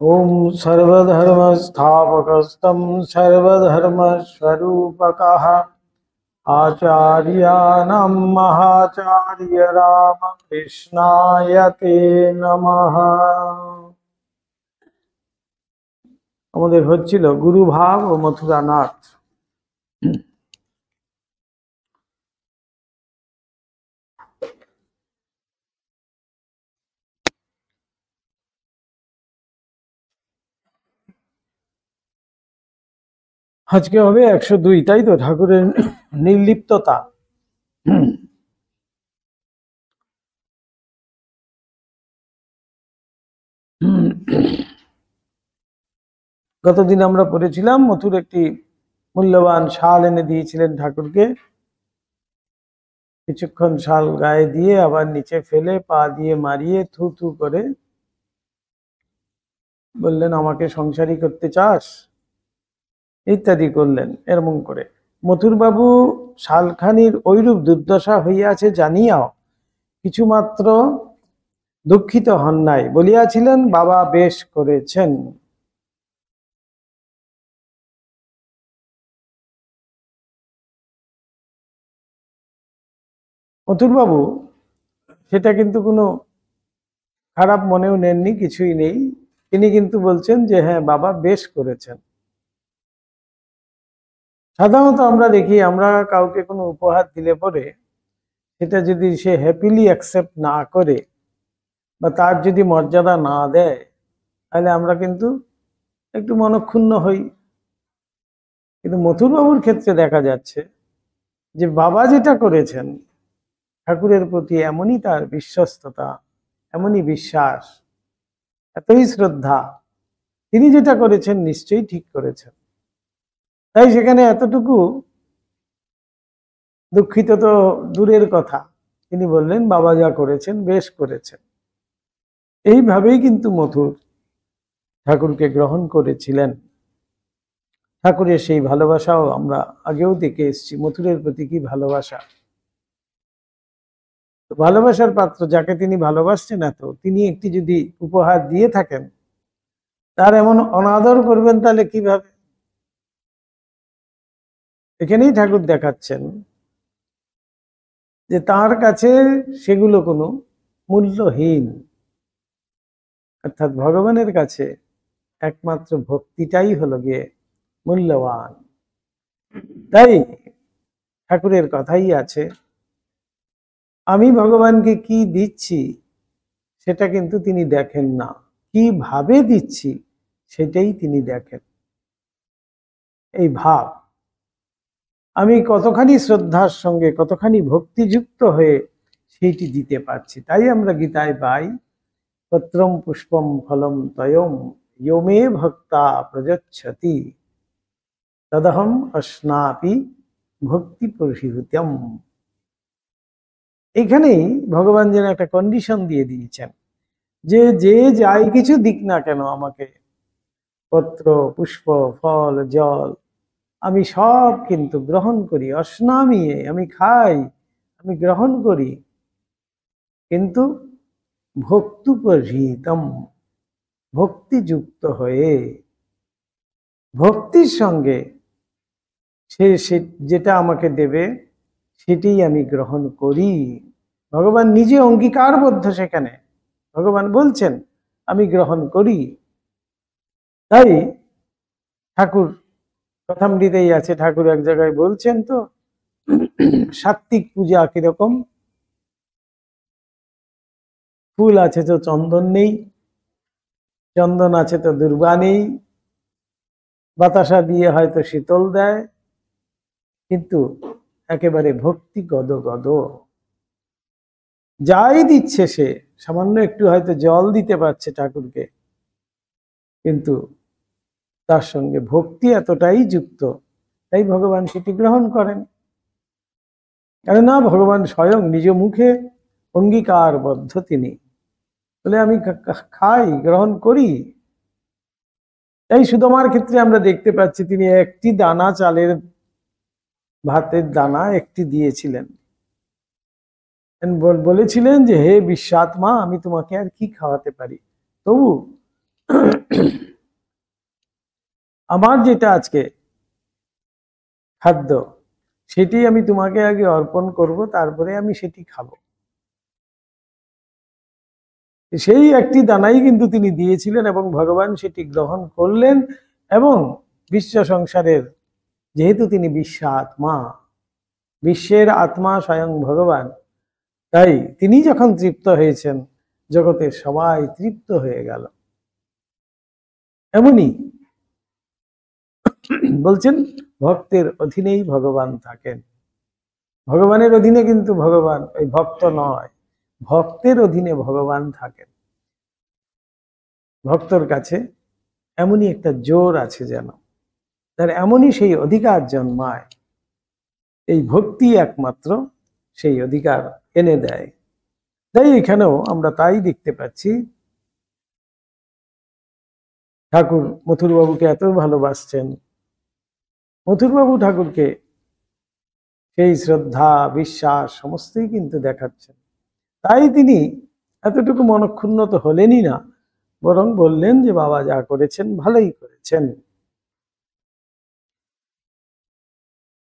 ओम सर्वधर्मस्थापकस्तं सर्वधर्मस्वरूपकः आचार्याणां महाचार्य रामकृष्णाय ते नमः। আমাদের হচ্ছিল গুরুভাব ও মথুরানাথ। আজকে হবে 102, তাই তো? ঠাকুরের নির্লিপ্ততা। গতদিন আমরা পড়েছিলাম মথুর একটি মূল্যবান শাল এনে দিয়েছিলেন ঠাকুরকে। কিছুক্ষণ শাল গায়ে দিয়ে আবার নিচে ফেলে পা দিয়ে মারিয়ে থু থু করে বললেন, আমাকে সংসারী করতে চাস, ইত্যাদি করলেন। এরকম করে মথুরবাবু শালখানির ঐরূপ দুর্দশা হইয়াছে জানিয়াও কিছুমাত্র দুঃখিত হন নাই, বলিয়াছিলেন, বাবা বেশ করেছেন। মথুরবাবু সেটা কিন্তু কোনো খারাপ মনেও নেননি, কিছুই নেই। তিনি কিন্তু বলছেন যে হ্যাঁ, বাবা বেশ করেছেন। সাধারণত আমরা দেখি, আমরা কাউকে কোনো উপহার দিলে পরে সেটা যদি সে হ্যাপিলি অ্যাকসেপ্ট না করে বা তার যদি মর্যাদা না দেয়, তাহলে আমরা কিন্তু একটু মনক্ষুণ্ণ হই। কিন্তু মথুরবাবুর ক্ষেত্রে দেখা যাচ্ছে যে বাবা যেটা করেছেন, ঠাকুরের প্রতি এমনই তার বিশ্বস্ততা, এমনই বিশ্বাস, এতই শ্রদ্ধা, তিনি যেটা করেছেন নিশ্চয়ই ঠিক করেছেন। তাই সেখানে এতটুকু দুঃখিত তো দূরের কথা, তিনি বললেন বাবা যা করেছেন বেশ করেছেন। এইভাবেই কিন্তু মথুর ঠাকুরকে গ্রহণ করেছিলেন। ঠাকুরের সেই ভালোবাসাও আমরা আগেও দেখে এসেছি, মথুরের প্রতি কি ভালোবাসা। ভালোবাসার পাত্র যাকে তিনি ভালোবাসছেন এত, তিনি একটি যদি উপহার দিয়ে থাকেন, তার এমন অনাদর করবেন তাহলে কিভাবে? এখানেই ঠাকুর দেখাচ্ছেন যে তার কাছে সেগুলো কোনো মূল্যহীন। অর্থাৎ ভগবানের কাছে একমাত্র ভক্তিটাই হলো গিয়ে মূল্যবান। তাই ঠাকুরের কথাই আছে, আমি ভগবানকে কি দিচ্ছি সেটা কিন্তু তিনি দেখেন না, কিভাবে দিচ্ছি সেটাই তিনি দেখেন। এই ভাব, আমি কতখানি শ্রদ্ধার সঙ্গে, কতখানি ভক্তিযুক্ত হয়ে সেইটি দিতে পারছি। তাই আমরা গীতায় পাই, পত্রম পুষ্পম ফলম তয়ম ইয়মে ভক্তা প্রযচ্ছতি তদহম অশ্নাপি ভক্তি পরিহৃতম। এখানেই ভগবান যেন একটা কন্ডিশন দিয়ে দিয়েছেন যে যে যাই কিছু দিক না কেন আমাকে, পত্র পুষ্প ফল জল, আমি সব কিন্তু গ্রহণ করি, অশ্নামিয়ে আমি খাই, আমি গ্রহণ করি, কিন্তু ভক্তুপহৃতম, ভক্তিযুক্ত হয়ে, ভক্তির সঙ্গে সে যেটা আমাকে দেবে সেটাই আমি গ্রহণ করি। ভগবান নিজে অঙ্গীকারবদ্ধ, সেখানে ভগবান বলছেন আমি গ্রহণ করি। তাই ঠাকুর কথামৃতেই আছে, ঠাকুর এক জায়গায় বলছেন তো, সাত্বিক পূজা কিরকম, ফুল আছে তো চন্দন নেই, চন্দন আছে তো দুর্বা নেই, বাতাসা দিয়ে হয়তো শীতল দেয়, কিন্তু একেবারে ভক্তি গদ গদ। যাই দিচ্ছে সে, সামান্য একটু হয়তো জল দিতে পারছে ঠাকুরকে, কিন্তু তার সঙ্গে ভক্তি এতটাই যুক্ত, তাই ভগবান সেটি গ্রহণ করেন। কেননা ভগবান স্বয়ং নিজ মুখে অঙ্গীকারবদ্ধ, তিনি বলে আমি খাই, গ্রহণ করি। তাই সুদামার ক্ষেত্রে আমরা দেখতে পাচ্ছি তিনি একটি দানা চালের ভাতের দানা একটি দিয়েছিলেন, বলেছিলেন যে হে বিশ্বাত্মা, আমি তোমাকে আর কি খাওয়াতে পারি। তবু আমার যেটা আজকে খাদ্য, সেটি আমি তোমাকে আগে অর্পণ করব, তারপরে আমি সেটি খাবো। সেই একটি দানাই কিন্তু তিনি দিয়েছিলেন এবং ভগবান সেটি গ্রহণ করলেন। এবং বিশ্ব সংসারের, যেহেতু তিনি বিশ্ব আত্মা, বিশ্বের আত্মা স্বয়ং ভগবান, তাই তিনি যখন তৃপ্ত হয়েছেন, জগতের সবাই তৃপ্ত হয়ে গেল। এমনই বলছেন, ভক্তের অধীনেই ভগবান থাকেন। ভগবানের অধীনে কিন্তু ভগবান ওই ভক্ত নয়, ভক্তের অধীনে ভগবান থাকেন। ভক্তর কাছে এমনই একটা জোর আছে, যেন তার এমনই সেই অধিকার জন্মায়। এই ভক্তি একমাত্র সেই অধিকার এনে দেয়। তাই এখানেও আমরা তাই দেখতে পাচ্ছি, ঠাকুর মথুরবাবুকে এত ভালোবাসছেন, মথুরবাবু ঠাকুরকে সেই শ্রদ্ধা বিশ্বাস সমস্তই কিন্তু দেখাচ্ছেন। তাই তিনি এতটুকু মনক্ষুণ্ণ তো হলেনই না, বরং বললেন যে বাবা যা করেছেন ভালোই করেছেন।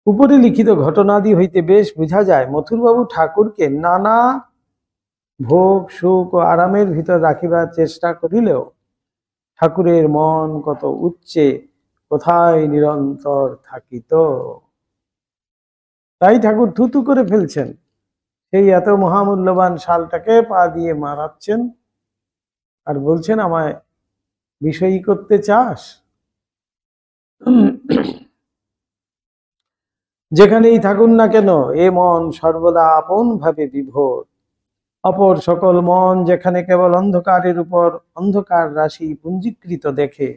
উপরে লিখিত ঘটনাদি হইতে বেশ বোঝা যায়, মথুরবাবু ঠাকুরকে নানা ভোগ সুখ ও আরামের ভিতর রাখিবার চেষ্টা করিলেও ঠাকুরের মন কত উচ্চে কোথায় নিরন্তর থাকিত। তাই ঠাকুর থুতু করে ফেলছেন, সেই এত মহামূল্যবান শালটাকে পা দিয়ে মারাচ্ছেন আর বলছেন আমায় বিষয়ী করতে চাস। যেখানেই থাকুন না কেন, এ মন সর্বদা আপন ভাবে বিভোর। অপর সকল মন যেখানে কেবল অন্ধকারের উপর অন্ধকার রাশি পুঞ্জীকৃত দেখে,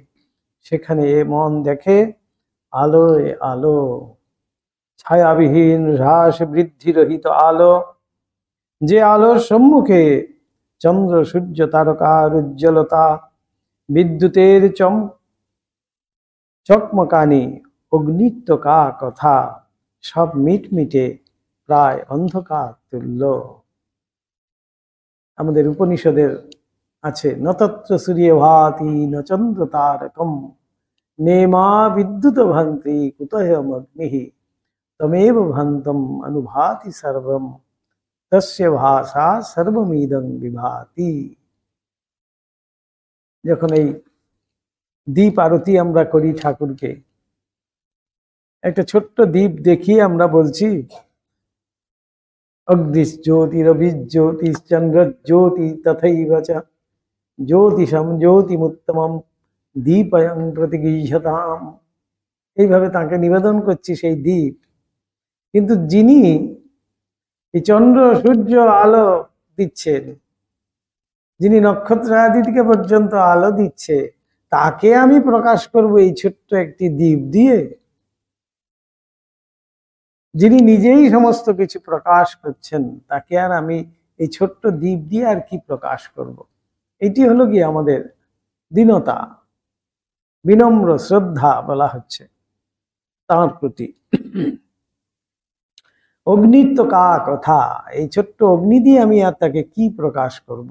সেখানে এ মন দেখে আলোয় আলো, ছায়াবিহীন হ্রাস বৃদ্ধি রহিত আলো। যে আলোর সম্মুখে চন্দ্র সূর্য তারকার উজ্জ্বলতা, বিদ্যুতের চকমকানি, অগ্নিত্বকা কথা সব মিটমিটে প্রায় অন্ধকার তুল্য। আমাদের উপনিষদের আছে, নতত্র সূর্য ভাতি ন চন্দ্র তারকম, নেমা বিদ্যুৎ ভান্তি কুতয়মগ্নিঃ, তমেব ভান্তম অনুভাতি সর্বম, তস্য ভাষা সর্বমিদং বিভাতি। যখন এই দীপ আরতি আমরা করি ঠাকুরকে, একটা ছোট্ট দ্বীপ দেখিয়ে আমরা বলছি অগ্নিজ্যোতিরভিজ্যোতিশ্চন্দ্র জ্যোতি তথৈব চ জ্যোতিষম জ্যোতিমুত্তমম দীপয়ং প্রতিগৃহ্যতাম। এইভাবে তাকে নিবেদন করছি সেই দ্বীপ। কিন্তু যিনি এই চন্দ্র সূর্য আলো দিচ্ছেন, যিনি নক্ষত্রাদিকে পর্যন্ত আলো দিচ্ছে, তাকে আমি প্রকাশ করব এই ছোট্ট একটি দ্বীপ দিয়ে? যিনি নিজেই সমস্ত কিছু প্রকাশ করছেন, তাকে আর আমি এই ছোট্ট দ্বীপ দিয়ে আর কি প্রকাশ করব? এটি হলো কি আমাদের দীনতা, বিনম্র শ্রদ্ধা বলা হচ্ছে তাঁর প্রতি। অগ্নিত্ব কা কথা, এই ছোট্ট অগ্নি দিয়ে আমি আর তাকে কি প্রকাশ করব?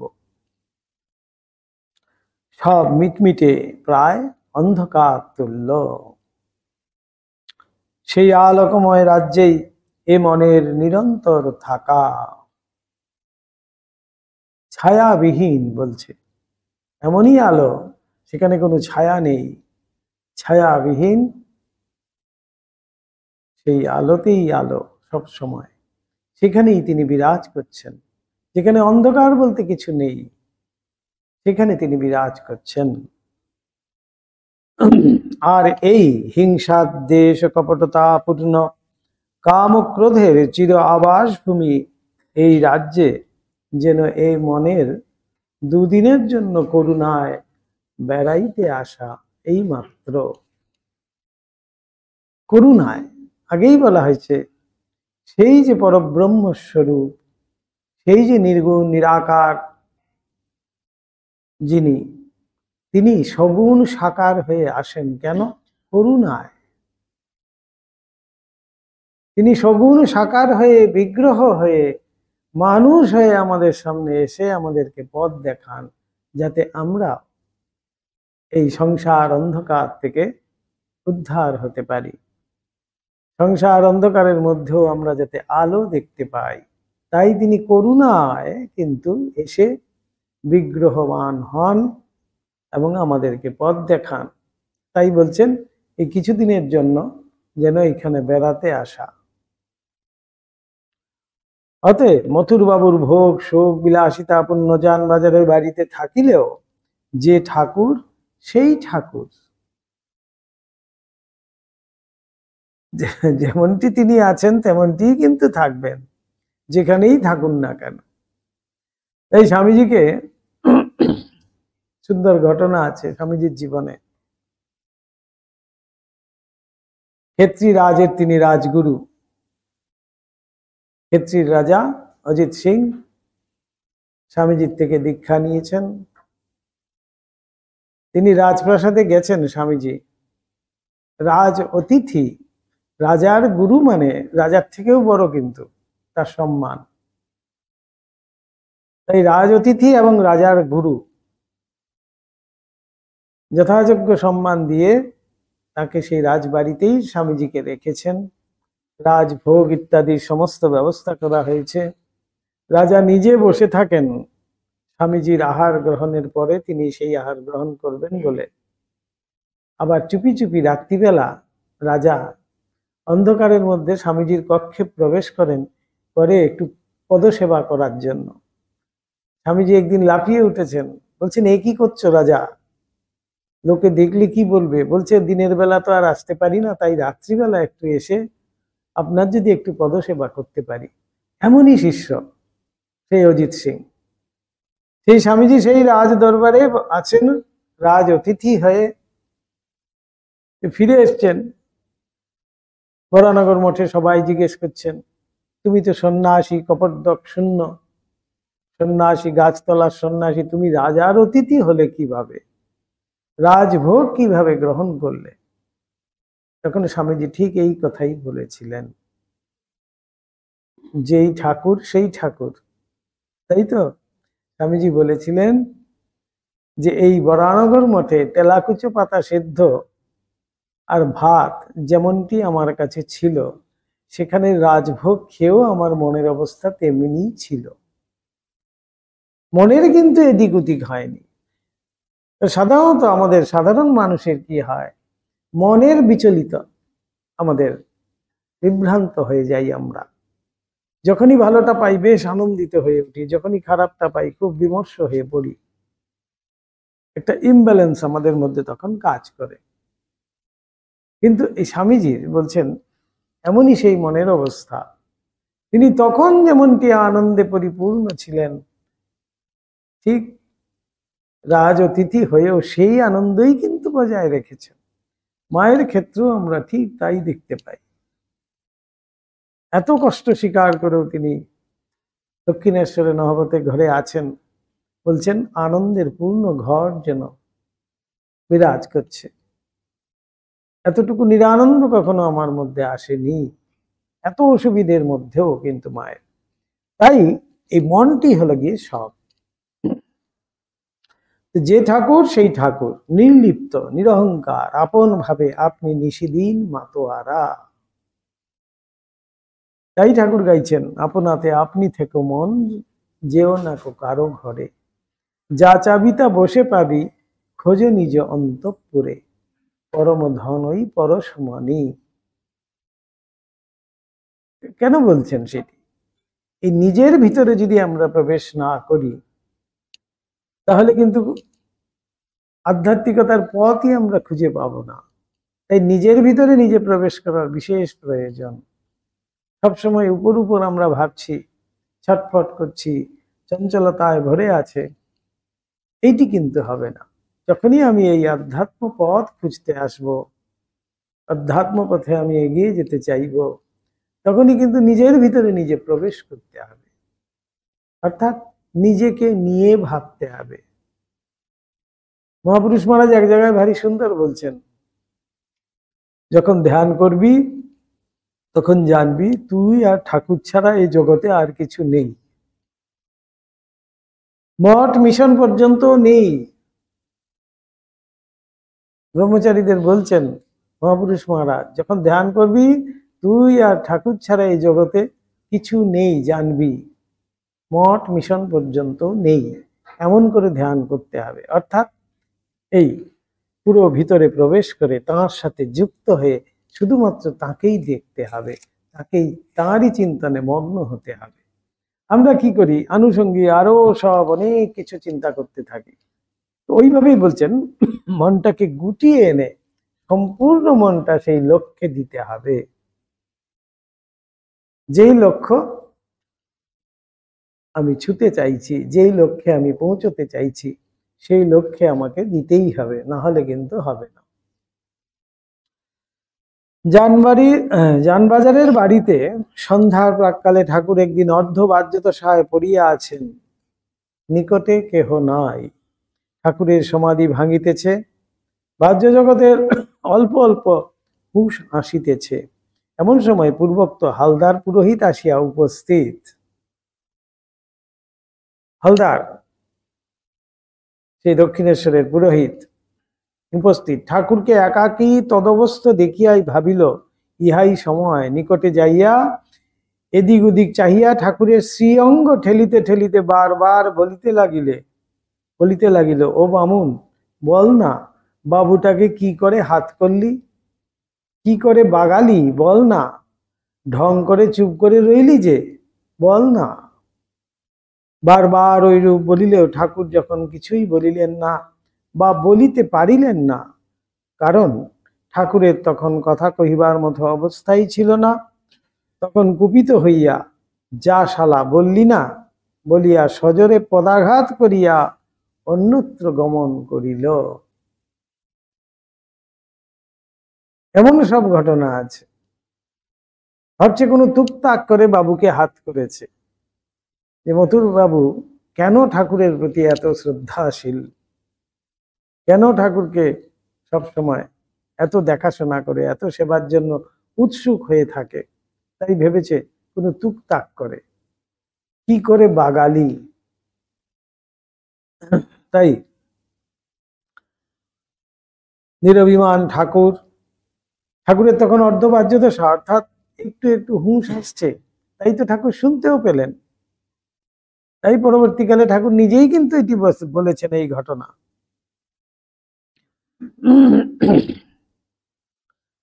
সব মিটমিটে প্রায় অন্ধকার তুল্য। সেই আলোকময় রাজ্যেই এ মনের নিরন্তর থাকা। ছায়াবিহীন বলছে, এমনই আলো সেখানে কোনো ছায়া নেই, ছায়াবিহীন সেই আলোতেই আলো সব সময়, সেখানেই তিনি বিরাজ করছেন। যেখানে অন্ধকার বলতে কিছু নেই, সেখানে তিনি বিরাজ করছেন। আর এই হিংসা দেশ কপটতা পূর্ণ কামক্রোধের চির আবাস ভূমি এই রাজ্যে যেন এই মনের দুদিনের জন্য করুণায় বেড়াইতে আসা, এই মাত্র করুণায়। আগেই বলা হয়েছে, সেই যে পরব্রহ্ম স্বরূপ, সেই যে নির্গুণ নিরাকার যিনি, তিনি সগুণ সাকার হয়ে আসেন কেন? করুণায়। তিনি সগুণ সাকার হয়ে, বিগ্রহ হয়ে, মানুষ হয়ে আমাদের সামনে এসে আমাদেরকে পথ দেখান, যাতে আমরা এই সংসার অন্ধকার থেকে উদ্ধার হতে পারি। সংসার অন্ধকারের মধ্যেও আমরা যাতে আলো দেখতে পাই, তাই তিনি করুণায় কিন্তু এসে বিগ্রহবান হন এবং আমাদেরকে পথ দেখান। তাই বলছেন এই কিছুদিনের জন্য যেন এখানে বেড়াতে আসা। অতএব মথুর বাবুর ভোগ শোক বিলাসিতাপূর্ণ যান বাজারের বাড়িতে থাকিলেও যে ঠাকুর সেই ঠাকুর, যেমনটি তিনি আছেন তেমনটি কিন্তু থাকবেন, যেখানেই থাকুন না কেন। এই স্বামীজিকে সুন্দর ঘটনা আছে স্বামীজির জীবনে। ক্ষেত্রী রাজের তিনি রাজগুরু। ক্ষেত্রীর রাজা অজিত সিং স্বামীজির থেকে দীক্ষা নিয়েছেন। তিনি রাজপ্রাসাদে গেছেন। স্বামীজি রাজ অতিথি, রাজার গুরু মানে রাজার থেকেও বড় কিন্তু তার সম্মান। তাই রাজ অতিথি এবং রাজার গুরু যথাযোগ্য সম্মান দিয়ে তাকে সেই রাজবাড়িতেই স্বামীজিকে রেখেছেন। রাজভোগ ইত্যাদি সমস্ত ব্যবস্থা করা হয়েছে। রাজা নিজে বসে থাকেন স্বামীজির আহার গ্রহণের পরে, তিনি সেই আহার গ্রহণ করবেন বলে। আবার চুপি চুপি রাত্রিবেলা রাজা অন্ধকারের মধ্যে স্বামীজির কক্ষে প্রবেশ করেন, করে একটু পদসেবা করার জন্য। স্বামীজি একদিন লাফিয়ে উঠেছেন, বলছেন এ কি করছো রাজা, লোকে দেখলে কি বলবে? বলছে দিনের বেলা তো আর আসতে পারি না, তাই রাত্রিবেলা একটু এসে আপনার যদি একটু পদসেবা করতে পারি। এমনই শিষ্য সেই অজিত সিং। সেই স্বামীজি সেই রাজ দরবারে আছেন, রাজ অতিথি হয়ে ফিরে এসছেন। বরানগর মঠে সবাই জিজ্ঞেস করছেন, তুমি তো সন্ন্যাসী, কপটদক শূন্য সন্ন্যাসী, গাছতলার সন্ন্যাসী, তুমি রাজার অতিথি হলে কিভাবে, রাজভোগ কিভাবে গ্রহণ করলে? তখন স্বামীজি ঠিক এই কথাই বলেছিলেন, যেই ঠাকুর সেই ঠাকুর। তাই তো স্বামীজি বলেছিলেন যে এই বরানগর মঠে তেলাকুচো পাতা সেদ্ধ আর ভাত যেমনটি আমার কাছে ছিল, সেখানে রাজভোগ খেয়েও আমার মনের অবস্থা তেমনি ছিল। মনের কিন্তু এদিক ওদিক হয়নি। সাধারণত আমাদের সাধারণ মানুষের কি হয়, মনের বিচলিত, আমাদের বিভ্রান্ত হয়ে যাই আমরা। যখনই ভালোটা পাই বেশ আনন্দিত হয়ে উঠি, যখনই খারাপটা পাই খুব বিমর্ষ হয়ে পড়ি। একটা ইমব্যালেন্স আমাদের মধ্যে তখন কাজ করে। কিন্তু এই স্বামীজির বলছেন এমনই সেই মনের অবস্থা। তিনি তখন যেমনটি আনন্দে পরিপূর্ণ ছিলেন, ঠিক রাজ অতিথি হয়েও সেই আনন্দই কিন্তু বজায় রেখেছেন। মায়ের ক্ষেত্রেও আমরা ঠিক তাই দেখতে পাই। এত কষ্ট স্বীকার করেও তিনি দক্ষিণেশ্বরে নহবতে ঘরে আছেন, বলছেন আনন্দের পূর্ণ ঘর যেন বিরাজ করছে। এতটুকু নিরানন্দ কখনো আমার মধ্যে আসেনি, এত অসুবিধের মধ্যেও কিন্তু মায়ের। তাই এই মনটি হলো গিয়ে সব। যে ঠাকুর সেই ঠাকুর, নির্লিপ্ত নিরহংকার, আপন ভাবে আপনি নিশিদিন মাতোয়ারা। তাই ঠাকুর গাইছেন, আপনাতে আপনি থেকো মন, যেও না কো কারো ঘরে, যা চাবি তা বসে পাবি, খোঁজো নিজ অন্তঃপুরে, পরম ধনই পরশমণি। কেন বলছেন সেটি? এই নিজের ভিতরে যদি আমরা প্রবেশ না করি, তাহলে কিন্তু আধ্যাত্মিকতার পথই আমরা খুঁজে পাবো না। তাই নিজের ভিতরে নিজে প্রবেশ করার বিশেষ প্রয়োজন। সবসময় উপর উপর আমরা ভাবছি, ছটফট করছি, চঞ্চলতায় ভরে আছে, এইটি কিন্তু হবে না। যখনই আমি এই আধ্যাত্ম পথ খুঁজতে আসব, আধ্যাত্ম পথে আমি এগিয়ে যেতে চাইব, তখনই কিন্তু নিজের ভিতরে নিজে প্রবেশ করতে হবে, অর্থাৎ নিজেকে নিয়ে ভাবতে হবে। মহাপুরুষ মহারাজ এক জায়গায় ভারী সুন্দর বলছেন, যখন ধ্যান করবি তখন জানবি তুই আর ঠাকুর ছাড়া এই জগতে আর কিছু নেই। মঠ মিশন পর্যন্ত নেই, ব্রহ্মচারীদের বলছেন মহাপুরুষ মহারাজ, যখন ধ্যান করবি তুই আর ঠাকুর ছাড়া এই জগতে কিছু নেই জানবি, মঠ মিশন পর্যন্ত নেই, এমন করে ধ্যান করতে হবে। অর্থাৎ এই পুরো ভিতরে প্রবেশ করে তাঁর সাথে যুক্ত হয়ে শুধুমাত্র তাকেই দেখতে হবে, তাকেই, তাঁরই চিন্তনে মগ্ন হতে হবে। আমরা কি করি, আনুষঙ্গিক আরো সব অনেক কিছু চিন্তা করতে থাকি। ওইভাবেই বলছেন মনটাকে গুটিয়ে এনে সম্পূর্ণ মনটা সেই লক্ষ্যে দিতে হবে। যেই লক্ষ্য আমি ছুতে চাইছি, যেই লক্ষ্যে আমি পৌঁছতে চাইছি, সেই লক্ষ্যে আমাকে দিতেই হবে, না হলে কিন্তু হবে না। জানবাজারের বাড়িতে সন্ধ্যার প্রাক্কালে ঠাকুর একদিন অর্ধবাজ্যদশায় পড়িয়া আছেন, নিকটে কেহ নাই। ঠাকুরের সমাধি ভাঙিতেছে, বাহ্য জগতের অল্প অল্প হুঁশ আসিতেছে। এমন সময় পূর্বোক্ত হালদার পুরোহিত আসিয়া উপস্থিত। হালদার সেই দক্ষিণেশ্বরের পুরোহিত উপস্থিত। ঠাকুরকে একাকী তদবস্থ দেখিয়াই ভাবিল ইহাই সময়। নিকটে যাইয়া এদিক ওদিক চাহিয়া ঠাকুরের শ্রীঅঙ্গ ঠেলিতে ঠেলিতে বারবার বলিতে লাগিল, ও বামুন, বল না বাবুটাকে কি করে হাত করলি, কি করে বাগালি, বল না, ঢং করে চুপ করে রইলি যে, বল না। বারবার ওই রূপ বলিলেও ঠাকুর যখন কিছুই বলিলেন না বা বলিতে পারিলেন না, কারণ ঠাকুরের তখন কথা কহিবার মতো অবস্থাই ছিল না, তখন কুপিত হইয়া যা শালা বললি না বলিয়া সজোরে পদাঘাত করিয়া অন্যত্র গমন করিল। এমন সব ঘটনা আছে। ভাবছে কোনো টুকটাক করে বাবুকে হাত করেছে, যে মথুর বাবু কেন ঠাকুরের প্রতি এত শ্রদ্ধাশীল, কেন ঠাকুরকে সবসময় এত দেখাশোনা করে, এত সেবার জন্য উৎসুক হয়ে থাকে, তাই ভেবেছে কোনো টুকটাক করে, কি করে বাগালি। তাই নিরভিমান ঠাকুরের তখন অর্ধবাজ্যদশা, অর্থাৎ একটু একটু হুঁশ আসছে, তাই তো ঠাকুর শুনতেও পেলেন। তাই পরবর্তীকালে ঠাকুর নিজেই কিন্তু এটি বলেছেন এই ঘটনা।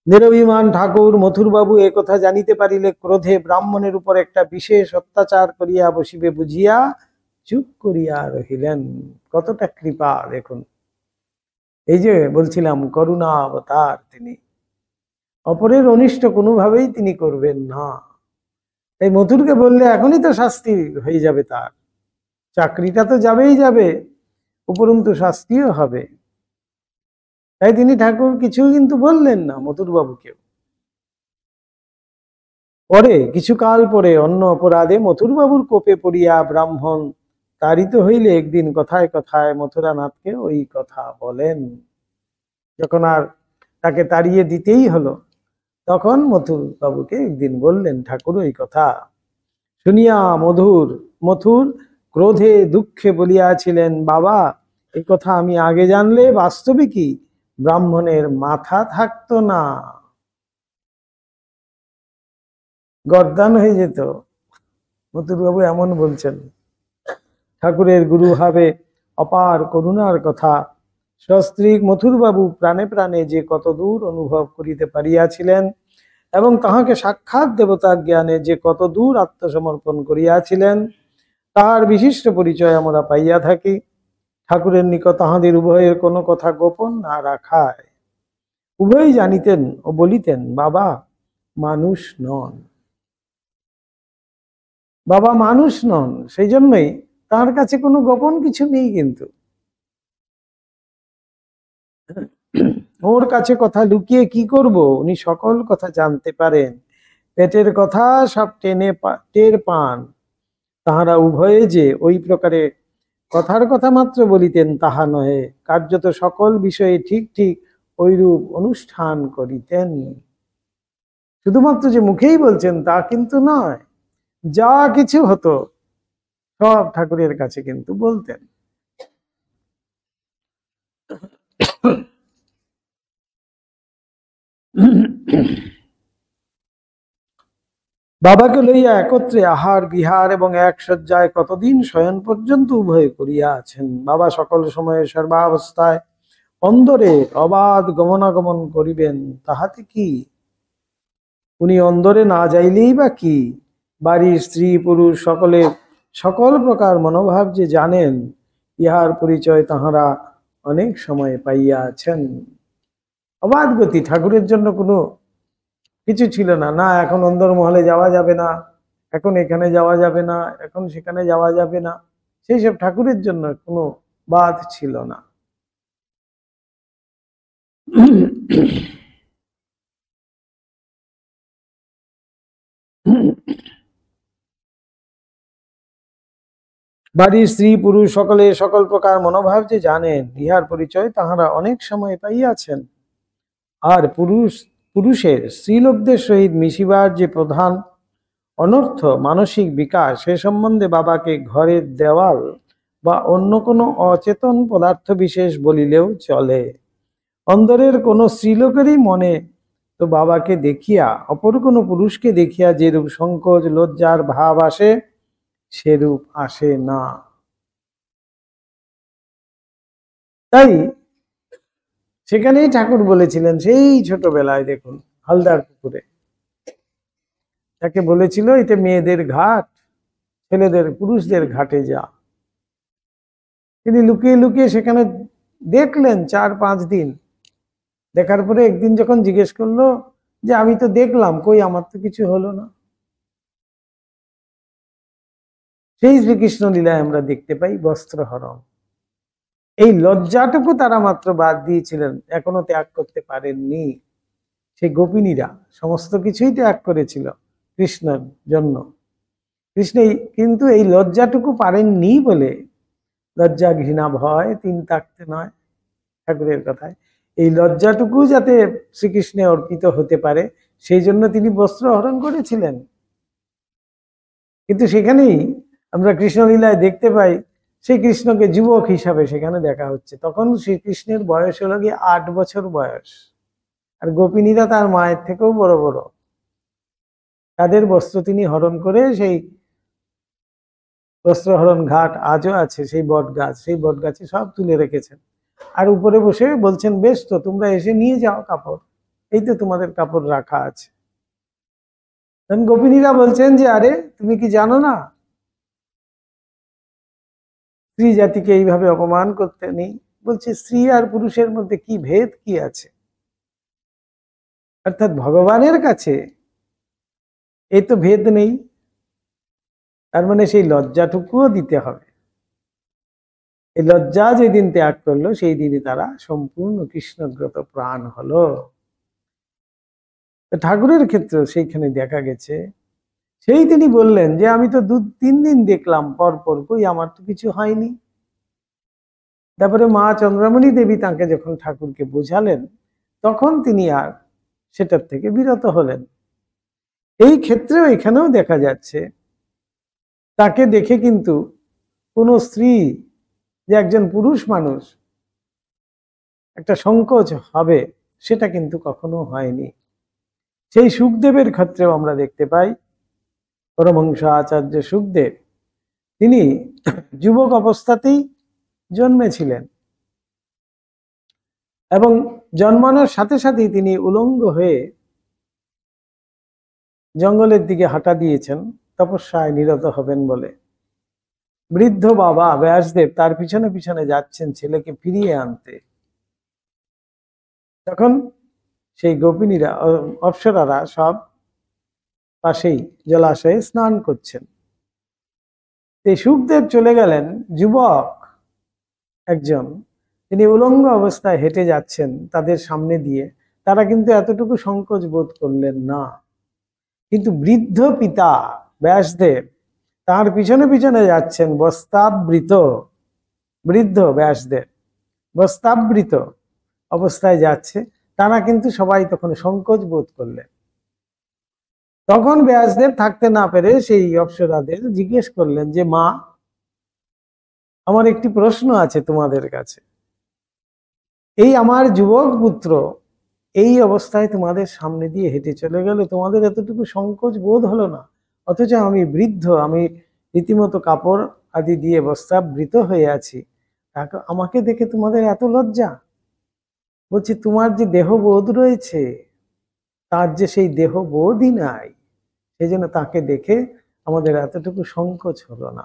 নিরভিমান ঠাকুর মথুরবাবু একথা জানিতে পারিলে ক্রোধে ব্রাহ্মণের উপর একটা বিশেষ অত্যাচার করিয়া বসিবে বুঝিয়া চুপ করিয়া রহিলেন। কতটা কৃপা দেখুন। এই যে বলছিলাম করুণা অবতার তিনি, অপরের অনিষ্ট কোনোভাবেই তিনি করবেন না। তাই মথুরকে বললে এখনই তো শাস্তি হয়ে যাবে, তার চাকরিটা তো যাবেই যাবে, উপরন্তু শাস্তিও হবে। তাই তিনি ঠাকুর কিছু কিন্তু বললেন না মথুর বাবুকেও। পরে কিছুকাল পরে অন্য অপরাধে মথুর বাবুর কোপে পড়িয়া ব্রাহ্মণ তাড়িত হইলে একদিন কথায় কথায় মথুরানাথকে ওই কথা বলেন। যখন আর তাকে তাড়িয়ে দিতেই হলো, তখন মথুর বাবুকে একদিন বললেন ঠাকুর ওই কথা। শুনিয়া মথুর ক্রোধে দুঃখে বলিয়াছিলেন, বাবা এই কথা আমি আগে জানলে বাস্তবে কি ব্রাহ্মণের মাথা থাকতো না, গর্দান হয়ে যেত। মথুরবাবু এমন বলছেন। ঠাকুরের গুরু ভাবে অপার করুণার কথা সস্ত্রীক মথুরবাবু প্রাণে প্রাণে যে কত দূর অনুভব করিতে পারিয়াছিলেন, এবং তাহাকে সাক্ষাৎ দেবতা জ্ঞানে যে কত দূর আত্মসমর্পণ করিয়াছিলেন, তাহার বিশিষ্ট পরিচয় আমরা পাইয়া থাকি। ঠাকুরের নিকট তাহাদের উভয়ের কোনো কথা গোপন না রাখায় উভয়ই জানিতেন ও বলিতেন, বাবা মানুষ নন, বাবা মানুষ নন। সেই জন্যই তার কাছে কোনো গোপন কিছু নেই, কিন্তু ওর কাছে কথা লুকিয়ে কি করব, উনি সকল কথা জানতে পারেন, পেটের কথা সব টের পান। তাহারা উভয়ে যে ওই প্রকারে কথার কথা মাত্র বলিতেন তাহা নহে, কার্যত সকল বিষয়ে ঠিক ঠিক ওইরূপ অনুষ্ঠান করিতেন। শুধুমাত্র যে মুখেই বলছেন তা কিন্তু নয়, যা কিছু হতো সব ঠাকুরের কাছে কিন্তু বলতেন। বাবাকে লইয়া একত্রে আহার বিহার এবং এক শয্যায় কতদিন শয়ন পর্যন্ত উভয় করিয়া আছেন। বাবা সকল সময়ে সর্বাবস্থায় অন্দরে অবাধ গমনাগমন করিবেন, তাহাতে কি? উনি অন্দরে না যাইলেই বা কি? বাড়ির স্ত্রী পুরুষ সকলে সকল প্রকার মনোভাব যে জানেন, ইহার পরিচয় তাহারা অনেক সময় পাইয়া আছেন। অবাধ গতি, ঠাকুরের জন্য কোনো কিছু ছিল না, না এখন অন্দরমহলে যাওয়া যাবে না, এখন এখানে যাওয়া যাবে না, এখন সেখানে যাওয়া যাবে না, সেই সব ঠাকুরের জন্য কোনো বাধ ছিল না। বাড়ির স্ত্রী পুরুষ সকলে সকল প্রকার মনোভাব যে জানেন, ইহার পরিচয় তাহারা অনেক সময় পাইয়াছেন। আর পুরুষের স্ত্রীলোকদের সহিত মিশিবার যে প্রধান অনর্থ মানসিক বিকাশ, সে সম্বন্ধে বাবাকে ঘরের দেওয়াল বা অন্য কোনো অচেতন পদার্থ বিশেষ বলিলেও চলে। অন্দরের কোনো স্ত্রীলোকেরই মনে তো বাবাকে দেখিয়া, অপর কোনো পুরুষকে দেখিয়া যেরূপ সংকোচ লজ্জার ভাব আসে, সেরূপ আসে না। তাই সেখানেই ঠাকুর বলেছিলেন, সেই ছোটবেলায় দেখুন হালদার পুকুরে তাকে বলেছিল, এটা মেয়েদের ঘাট, ছেলেদের পুরুষদের ঘাটে যা। তিনি লুকিয়ে লুকিয়ে সেখানে দেখলেন 4-5 দিন। দেখার পরে একদিন যখন জিজ্ঞেস করলো যে আমি তো দেখলাম, কই আমার তো কিছু হলো না। সেই শ্রীকৃষ্ণ লীলায় আমরা দেখতে পাই বস্ত্রহরণ। এই লজ্জাটুকু তারা মাত্র বাদ দিয়েছিলেন, এখনো ত্যাগ করতে পারেননি। সেই গোপিনীরা সমস্ত কিছুই ত্যাগ করেছিল কৃষ্ণের জন্য। কৃষ্ণ কিন্তু এই লজ্জাটুকু পারেননি বলে, লজ্জা ঘৃণা ভয় 3 থাকতে নয় ঠাকুরের কথায়, এই লজ্জাটুকু যাতে শ্রীকৃষ্ণে অর্পিত হতে পারে সেই জন্য তিনি বস্ত্র হরণ করেছিলেন। কিন্তু সেখানেই আমরা কৃষ্ণলীলায় দেখতে পাই সেই কৃষ্ণকে যুবক হিসাবে সেখানে দেখা হচ্ছে। তখন শ্রীকৃষ্ণের বয়স হলো গিয়ে 8 বছর বয়স, আর গোপিনীরা তার মায়ের থেকেও বড় বড়। তাদের বস্ত্র তিনি হরণ করে সেই বস্ত্রহরণ ঘাট আজও আছে, সেই বট গাছ, সেই বট গাছে সব তুলে রেখেছেন। আর উপরে বসে বলছেন, বেশ তো তোমরা এসে নিয়ে যাও কাপড়, এই তো তোমাদের কাপড় রাখা আছে। তখন গোপিনীরা বলছেন যে আরে তুমি কি জানো না স্ত্রী জাতিকে এইভাবে অপমান করতে নেই? বলছে স্ত্রী আর পুরুষের মধ্যে কি ভেদ কি আছে? অর্থাৎ ভগবানের কাছে এই তো ভেদ নেই, তার মানে সেই লজ্জাটুকুও দিতে হবে। এই লজ্জা যেদিন ত্যাগ করলো সেই দিনই তারা সম্পূর্ণ কৃষ্ণগ্রত প্রাণ হলো। ঠাকুরের ক্ষেত্রে সেইখানে দেখা গেছে, সেই তিনি বললেন যে আমি তো 2-3 দিন দেখলাম পর পর, কই আমার তো কিছু হয়নি। তারপরে মা চন্দ্রমণি দেবী তাকে যখন ঠাকুরকে বোঝালেন, তখন তিনি আর সেটার থেকে বিরত হলেন। এই ক্ষেত্রেও এখানেও দেখা যাচ্ছে, তাকে দেখে কিন্তু কোনো স্ত্রী যে একজন পুরুষ মানুষ একটা সংকোচ হবে, সেটা কিন্তু কখনো হয়নি। সেই সুখদেবের ক্ষেত্রেও আমরা দেখতে পাই, পরমহংস আচার্য সুখদেব তিনি যুবক অবস্থাতেই জন্মেছিলেন এবং জন্মানোর সাথে সাথেই তিনি উলঙ্গ হয়ে জঙ্গলের দিকে হাঁটা দিয়েছেন তপস্যায় নিরত হবেন বলে। বৃদ্ধ বাবা ব্যাসদেব তার পিছনে পিছনে যাচ্ছেন ছেলেকে ফিরিয়ে আনতে। তখন সেই গোপিনীরা অপ্সরারা সব পাশেই জলাশয়ে স্নান করছেন। এই সুখদেব চলে গেলেন, যুবক একজন, তিনি উলঙ্গ অবস্থায় হেঁটে যাচ্ছেন তাদের সামনে দিয়ে। তারা কিন্তু এতটুকু সংকোচ বোধ করলেন না। কিন্তু বৃদ্ধ পিতা ব্যাসদেব তার পিছনে পিছনে যাচ্ছেন বস্ত্রাবৃত। বৃদ্ধ ব্যাসদেব বস্ত্রাবৃত অবস্থায় যাচ্ছে, তারা কিন্তু সবাই তখন সংকোচ বোধ করলেন। তখন ব্যাসদেব থাকতে না পেরে সেই অপ্সরাদের জিজ্ঞেস করলেন যে মা, আমার একটি প্রশ্ন আছে তোমাদের কাছে। এই আমার যুবক পুত্র এই অবস্থায় তোমাদের সামনে দিয়ে হেঁটে চলে গেল, তোমাদের এতটুকু সংকোচ বোধ হলো না। অথচ আমি বৃদ্ধ, আমি রীতিমতো কাপড় আদি দিয়ে বস্ত্রাবৃত হয়ে আছি, আমাকে দেখে তোমাদের এত লজ্জা? বলছি তোমার যে দেহবোধ রয়েছে, তার যে সেই দেহবোধই নাই, সেই জন্য তাকে দেখে আমাদের এতটুকু সংকোচ হলো না।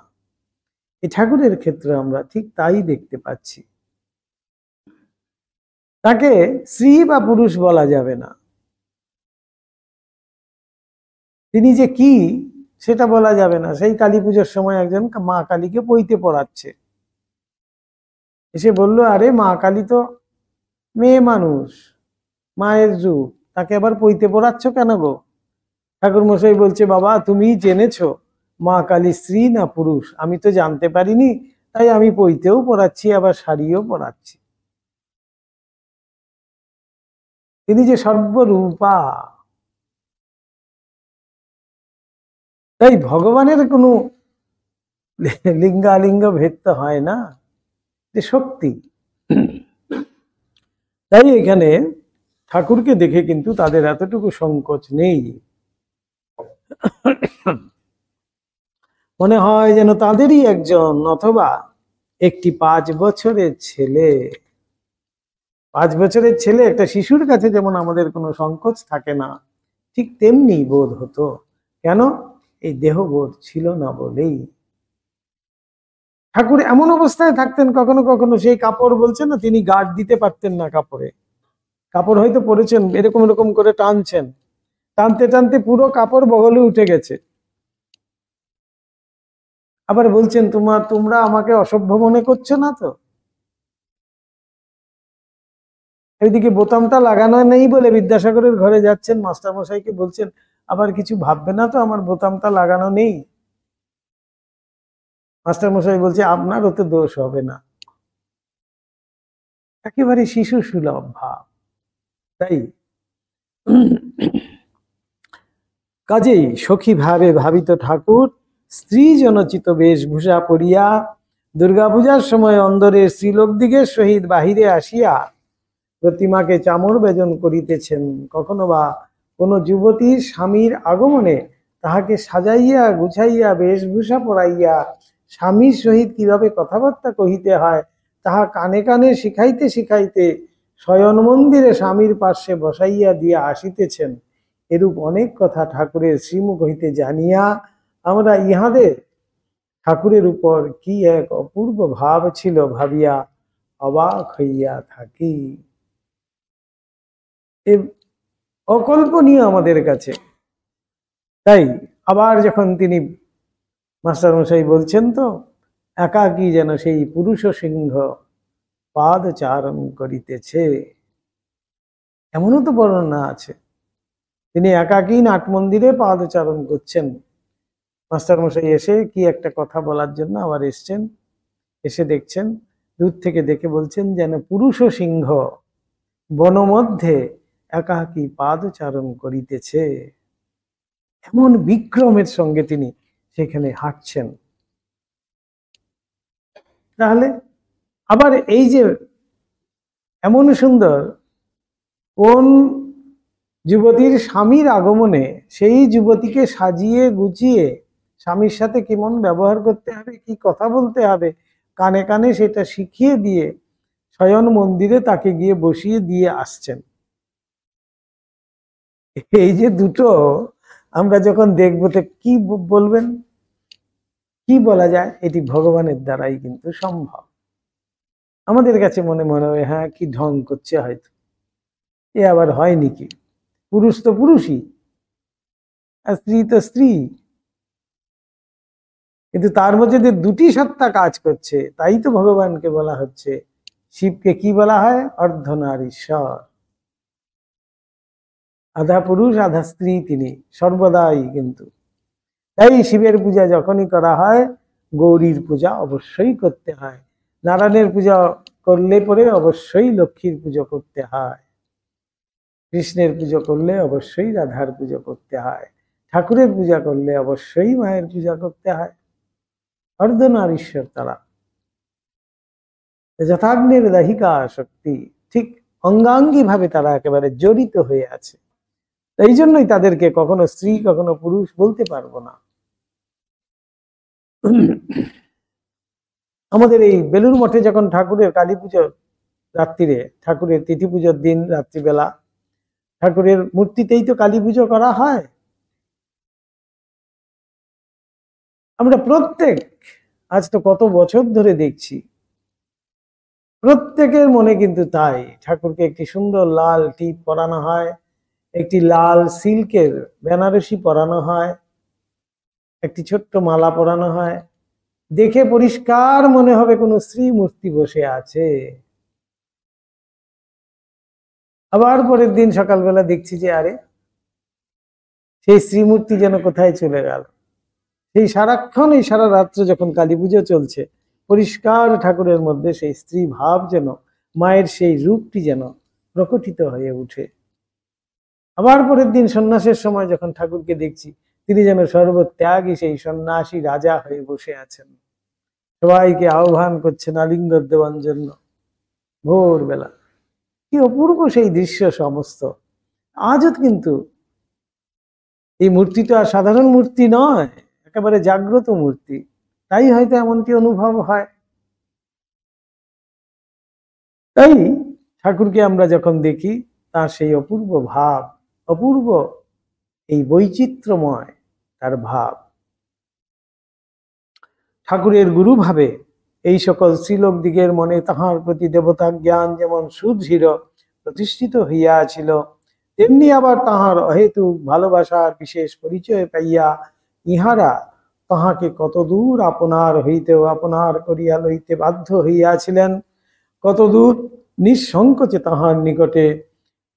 এই ঠাকুরের ক্ষেত্রে আমরা ঠিক তাই দেখতে পাচ্ছি। তাকে স্ত্রী বা পুরুষ বলা যাবে না, তিনি যে কি সেটা বলা যাবে না। সেই কালী পুজোর সময় একজন মা কালীকে পইতে পড়াচ্ছে, এসে বলল, আরে মা কালী তো মেয়ে মানুষ, মায়ের রূপ, তাকে আবার পইতে পড়াচ্ছ কেন গো? ঠাকুর মশাই বলছে, বাবা তুমি জেনেছো মা কালী স্ত্রী না পুরুষ? আমি তো জানতে পারিনি, তাই আমি পইতেও পড়াচ্ছি, আবার শাড়িও পড়াচ্ছি। তিনি যে সর্বরূপা। তাই ভগবানের কোনো লিঙ্গালিঙ্গ ভেদ তো হয় না, যে শক্তি। তাই এখানে ঠাকুরকে দেখে কিন্তু তাদের এতটুকু সংকোচ নেই। মনে হয় যেন তাদেরই একজন, অথবা একটি 5 বছরের ছেলে। 5 বছরের ছেলে, একটা শিশুর কাছে যেমন আমাদের কোনো সংকোচ থাকে না, ঠিক তেমনি বোধ হতো। কেন? এই দেহবোধ ছিল না বলেই। ঠাকুর এমন অবস্থায় থাকতেন, কখনো কখনো সেই কাপড় বলছে না, তিনি গার্ড দিতে পারতেন না কাপড়ে। কাপড় হয়তো পরেছেন, এরকম এরকম করে টানছেন, টানতে টানতে পুরো কাপড় বগলে উঠে গেছে। আবার বলছেন, তোমরা আমাকে অসভ্য মনে করছো না তো? এইদিকে বোতামটা লাগানো নেই বলে বিদ্যাসাগরের ঘরে যাচ্ছেন, মাস্টারমশাইকে বলছেন, আবার কিছু ভাববে না তো আমার বোতামটা লাগানো নেই? মাস্টারমশাই বলছে, আপনার ওতে দোষ হবে না। একেবারে শিশু সুলভ ভাব। তাই কাজেই সখী ভাবে ভাবিত ঠাকুর স্ত্রী জনচিত বেশভূষা পরিয়া দুর্গাপূজার সময় অন্দরের স্ত্রীলোকদিগের সহিত বাহিরে আসিয়া প্রতিমাকে চামর বেজন করিতেছেন। কখনো বা কোনো যুবতীর স্বামীর আগমনে তাহাকে সাজাইয়া গুছাইয়া বেশভূষা পরাইয়া স্বামীর সহিত কিভাবে কথাবার্তা কহিতে হয় তাহা কানে কানে শিখাইতে শিখাইতে শয়ন মন্দিরে স্বামীর পার্শ্বে বসাইয়া দিয়া আসিতেছেন। এরূপ অনেক কথা ঠাকুরের শ্রীমুখ হইতে জানিয়া আমরা ইহাদের ঠাকুরের উপর কি এক অপূর্ব ভাব ছিল ভাবিয়া অবাক হইয়া থাকি। অকল্পনীয় আমাদের কাছে। তাই আবার যখন তিনি মাস্টারমশাই বলছেন, তো একাকী যেন সেই পুরুষ সিংহ পাদচারণ করিতেছে, এমনও তো বর্ণনা আছে। তিনি একাকী নাট মন্দিরে পাদচারণ করছেন। মাস্টারমশাই এসে কি একটা কথা বলার জন্য আবার এসছেন, এসে দেখছেন, দূর থেকে দেখে বলছেন, যেন পুরুষ সিংহ বনমধ্যে একাকী পাদচারণ করিতেছে। এমন বিক্রমের সঙ্গে তিনি সেখানে হাঁটছেন। তাহলে আবার এই যে এমন সুন্দর, কোন যুবতীর স্বামীর আগমনে সেই যুবতীকে সাজিয়ে গুছিয়ে স্বামীর সাথে কেমন ব্যবহার করতে হবে, কি কথা বলতে হবে, কানে কানে সেটা শিখিয়ে দিয়ে শয়ন মন্দিরে তাকে গিয়ে বসিয়ে দিয়ে আসছেন। এই যে দুটো আমরা যখন দেখবো, তো কি বলবেন, কি বলা যায়? এটি ভগবানের দ্বারাই কিন্তু সম্ভব। আমাদের কাছে মনে মনে হয়, হ্যাঁ কি ঢং করছে হয়তো, এ আবার হয় নাকি? পুরুষ তো পুরুষই, আর স্ত্রী তো স্ত্রী। কিন্তু তার মধ্যে যে দুটি সত্তা কাজ করছে, তাই তো ভগবানকে বলা হচ্ছে, শিবকে কি বলা হয়? অর্ধনারীশ্বর। আধা পুরুষ আধা স্ত্রী তিনি সর্বদাই। কিন্তু তাই শিবের পূজা যখনই করা হয়, গৌরীর পূজা অবশ্যই করতে হয়। নারায়ণের পূজা করলে পরে অবশ্যই লক্ষ্মীর পুজো করতে হয়। কৃষ্ণের পুজো করলে অবশ্যই রাধার পুজো করতে হয়। ঠাকুরের পূজা করলে অবশ্যই মায়ের পূজা করতে হয়। অর্ধনারীশ্বর তারা, যথাগ্নের দাহিকা শক্তি। ঠিক অঙ্গাঙ্গি ভাবে তারা একেবারে জড়িত হয়ে আছে। এই জন্যই তাদেরকে কখনো স্ত্রী কখনো পুরুষ বলতে পারবো না। আমাদের এই বেলুড় মঠে যখন ঠাকুরের কালী পুজোর রাত্রিরে, ঠাকুরের তিথি পুজোর দিন রাত্রিবেলা ঠাকুরের মূর্তিতেই তো কালী পুজো করা হয়। আমরা প্রত্যেক, আজ তো কত বছর ধরে দেখছি, প্রত্যেকের মনে কিন্তু তাই, ঠাকুরকে একটি সুন্দর লাল টিপ পরানো হয়, একটি লাল সিল্কের বেনারসি পরানো হয়, একটি ছোট্ট মালা পরানো হয়, দেখে পরিষ্কার মনে হবে কোনো শ্রী মূর্তি বসে আছে। আবার পরের দিন সকালবেলা দেখছি যে আরে সেই শ্রীমূর্তি যেন কোথায় চলে গেল। সেই সারাক্ষণ, এই সারা রাত্র যখন কালী পুজো চলছে, পরিষ্কার ঠাকুরের মধ্যে সেই স্ত্রী ভাব যেন, মায়ের সেই রূপটি যেন প্রকটিত হয়ে উঠে। আবার পরের দিন সন্ন্যাসের সময় যখন ঠাকুরকে দেখছি, তিনি যেন সর্বত্যাগী সেই সন্ন্যাসী রাজা হয়ে বসে আছেন, সবাইকে আহ্বান করছেন আলিঙ্গন দেওয়ার জন্য ভোরবেলা। কি অপূর্ব সেই দৃশ্য সমস্ত। আজও কিন্তু এই মূর্তিটা আর সাধারণ মূর্তি নয়, একেবারে জাগ্রত মূর্তি, তাই হয়তো এমনটি অনুভব হয়। তাই ঠাকুরকে আমরা যখন দেখি, তার সেই অপূর্ব ভাব, অপূর্ব এই বৈচিত্র্যময় তার ভাব, ঠাকুরের গুরু ভাবে এই সকল স্ত্রীলোক দিগের মনে তাহার প্রতি দেবতা জ্ঞান যেমন সুদৃঢ় প্রতিষ্ঠিত হইয়াছিল, তেমনি আবার তাহার অহেতুক ভালোবাসার বিশেষ পরিচয় পাইয়া ইহারা তাহাকে কতদূর আপনার হইতেও আপনার করিয়া লইতে বাধ্য হইয়াছিলেন, কতদূর নিঃসংকোচে তাহার নিকটে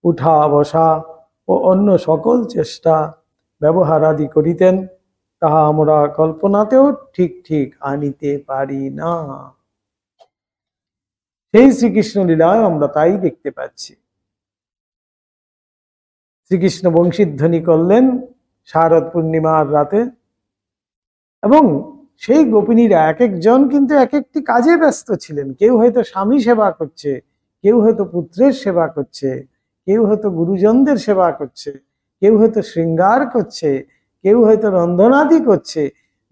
উঠা বসা ও অন্য সকল চেষ্টা ব্যবহার আদি করিতেন, তাহা আমরা কল্পনাতেও ঠিক ঠিক আনিতে পারি না। সেই শ্রীকৃষ্ণ লীলায় আমরা তাই দেখতে পাচ্ছি। শ্রীকৃষ্ণ বংশীধ্বনি করলেন শারদ পূর্ণিমার রাতে, এবং সেই গোপিনীরা এক একজন কিন্তু এক একটি কাজে ব্যস্ত ছিলেন। কেউ হয়তো স্বামী সেবা করছে, কেউ হয়তো পুত্রের সেবা করছে, কেউ হয়তো গুরুজনদের সেবা করছে, কেউ হয়তো শৃঙ্গার করছে, কেউ হয়তো রন্ধনাদি করছে।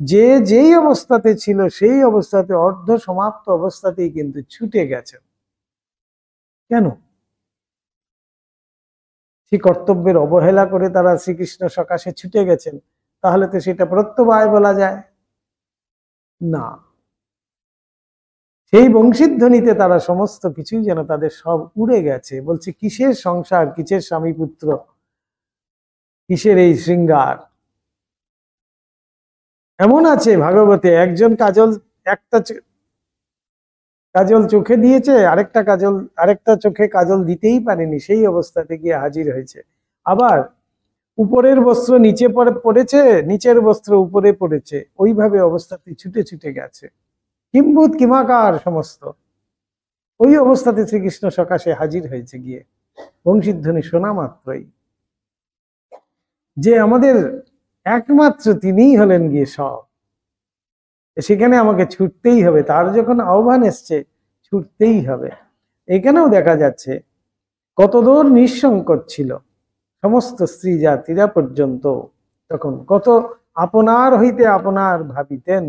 যে যেই অবস্থাতে ছিল সেই অবস্থাতে, অর্ধ সমাপ্ত অবস্থাতেই কিন্তু ছুটে গেছেন। কেন? সেই কর্তব্যের অবহেলা করে তারা শ্রীকৃষ্ণ সকাশে ছুটে গেছেন, তাহলে তো সেটা প্রত্যবায় বলা যায় না। সেই বংশীধ্বনিতে তারা সমস্ত কিছুই যেন তাদের সব উড়ে গেছে। বলছে কিসের সংসার, কিসের স্বামী পুত্র, কিসের এই শৃঙ্গার। এমন আছে ভাগবতে, একজন কাজল, একটা কাজল চোখে দিয়েছে, আরেকটা চোখে কাজল দিতেই পারেনি, সেই অবস্থাতে গিয়ে হাজির হয়েছে। আবার উপরের বস্ত্র নিচে পড়েছে, নিচের বস্ত্র উপরে পড়েছে, ওইভাবে অবস্থাতে ছুটে ছুটে গেছে। কিম্ভূত কিমাকার সমস্ত ওই অবস্থাতে শ্রীকৃষ্ণ সকাশে হাজির হয়েছে গিয়ে, বংশীধ্বনি শোনা মাত্রই, যে আমাদের একমাত্র তিনিই হলেন গিয়ে সব। সেখানে আমাকে ছুটতেই হবে, তার যখন আহ্বান এসছে ছুটতেই হবে। এখানেও দেখা যাচ্ছে কতদূর নিঃসংকোচ ছিল সমস্ত স্ত্রী জাতিরা পর্যন্ত, তখন কত আপনার হইতে আপনার ভাবিতেন।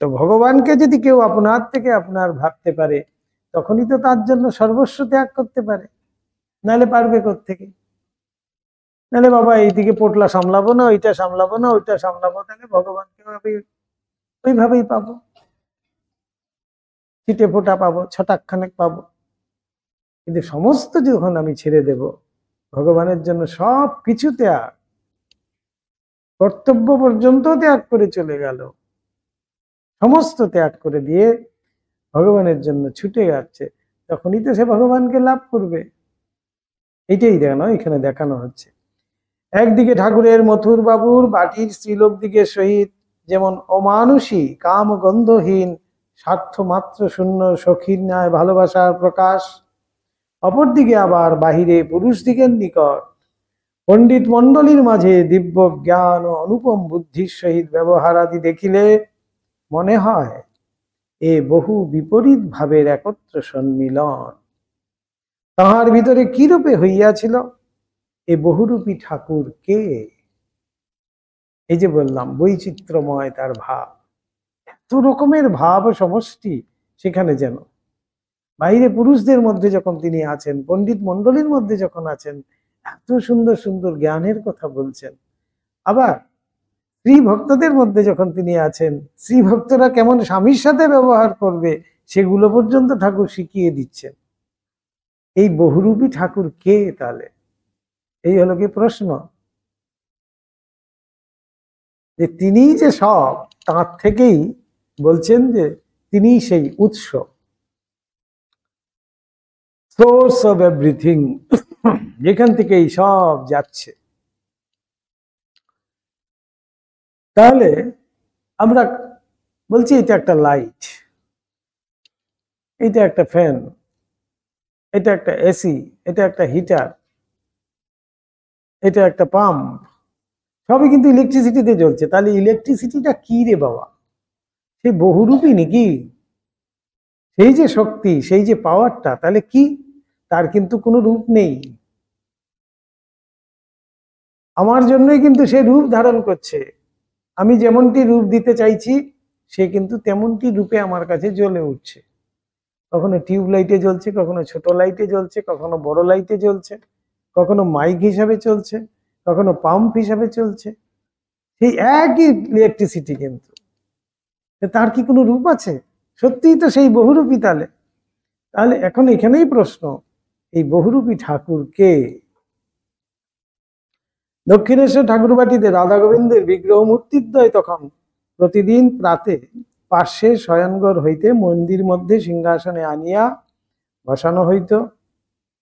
তো ভগবানকে যদি কেউ আপনার থেকে আপনার ভাবতে পারে, তখনই তো তার জন্য সর্বস্ব ত্যাগ করতে পারে, নাহলে পারবে কোত্থেকে? নাহলে বাবা এইদিকে পোটলা সামলাবো না, ওইটা সামলাবো না, ওইটা সামলাবো, তাহলে ভগবানকে আমি ওইভাবেই পাবো, ছিটে ফোটা পাবো, ছটাকখানেক পাবো। কিন্তু সমস্ত যখন আমি ছেড়ে দেব, ভগবানের জন্য সব কিছু ত্যাগ, কর্তব্য পর্যন্ত ত্যাগ করে চলে গেল, সমস্ত ত্যাগ করে দিয়ে ভগবানের জন্য ছুটে যাচ্ছে, তখনই তো সে ভগবানকে লাভ করবে। এইটাই এখানে দেখানো হচ্ছে। একদিকে ঠাকুরের মথুর বাবুর বাটির স্ত্রীলোক দিকের সহিত যেমন অমানুষী কাম গন্ধহীন স্বার্থ মাত্র শূন্য সখীর ন্যায় ভালোবাসার প্রকাশ, অপরদিকে আবার বাহিরে পুরুষ দিকের নিকট পণ্ডিত মণ্ডলীর মাঝে দিব্য জ্ঞান ও অনুপম বুদ্ধির সহিত ব্যবহার আদি দেখিলে মনে হয় এ বহু বিপরীত ভাবের একত্র সম্মিলন। তাহার ভিতরে কি রূপে হইয়াছিল, এ বহুরূপী ঠাকুর কে? এই যে বললাম বৈচিত্র্যময় তার ভাব, এত রকমের ভাব ও সমষ্টি সেখানে। যেন বাইরে পুরুষদের মধ্যে যখন তিনি আছেন, পণ্ডিত মণ্ডলীর মধ্যে যখন আছেন, এত সুন্দর সুন্দর জ্ঞানের কথা বলছেন। আবার স্ত্রী ভক্তদের মধ্যে যখন তিনি আছেন, স্ত্রী ভক্তরা কেমন স্বামীর সাথে ব্যবহার করবে সেগুলো পর্যন্ত ঠাকুর শিখিয়ে দিচ্ছেন। এই বহুরূপী ঠাকুর কে তাহলে? এই হলো কি প্রশ্ন, যে তিনি যে সব, তার থেকেই বলছেন যে তিনি সেই উৎস, সোর্স অফ এভরিথিং, যেখান থেকে এই সব যাচ্ছে। তাহলে আমরা বলছি এটা একটা লাইট, এটা একটা ফ্যান, এটা একটা এসি, এটা একটা হিটার, এটা একটা পাম্প, সবই কিন্তু ইলেকট্রিসিটিতে জ্বলছে। তাহলে ইলেকট্রিসিটিটা কি রে বাবা? সে বহুরূপী নাকি? সেই যে শক্তি, সেই যে পাওয়ারটা, তাহলে কি? তার কিন্তু কোনো রূপ নেই। আমার জন্যই কিন্তু সে রূপ ধারণ করছে। আমি যেমনটি রূপ দিতে চাইছি, সে কিন্তু তেমনটি রূপে আমার কাছে জ্বলে উঠছে। কখনো টিউব লাইটে জ্বলছে, কখনো ছোট লাইটে জ্বলছে, কখনো বড় লাইটে জ্বলছে, কখনো মাইক হিসাবে চলছে, কখনো পাম্প হিসাবে চলছে। সেই একই ইলেকট্রিসিটি, কিন্তু তার কি কোনো রূপ আছে? সত্যিই তো সেই বহুরূপী। তাহলে তাহলে এখন এখানেই প্রশ্ন, এই বহুরূপী ঠাকুর কে? দক্ষিণেশ্বর ঠাকুরবাটিতে রাধা গোবিন্দের বিগ্রহ মূর্তিদ্বয় তখন প্রতিদিন প্রাতে পার্শ্বে শয়নঘর হইতে মন্দির মধ্যে সিংহাসনে আনিয়া বসানো হইত,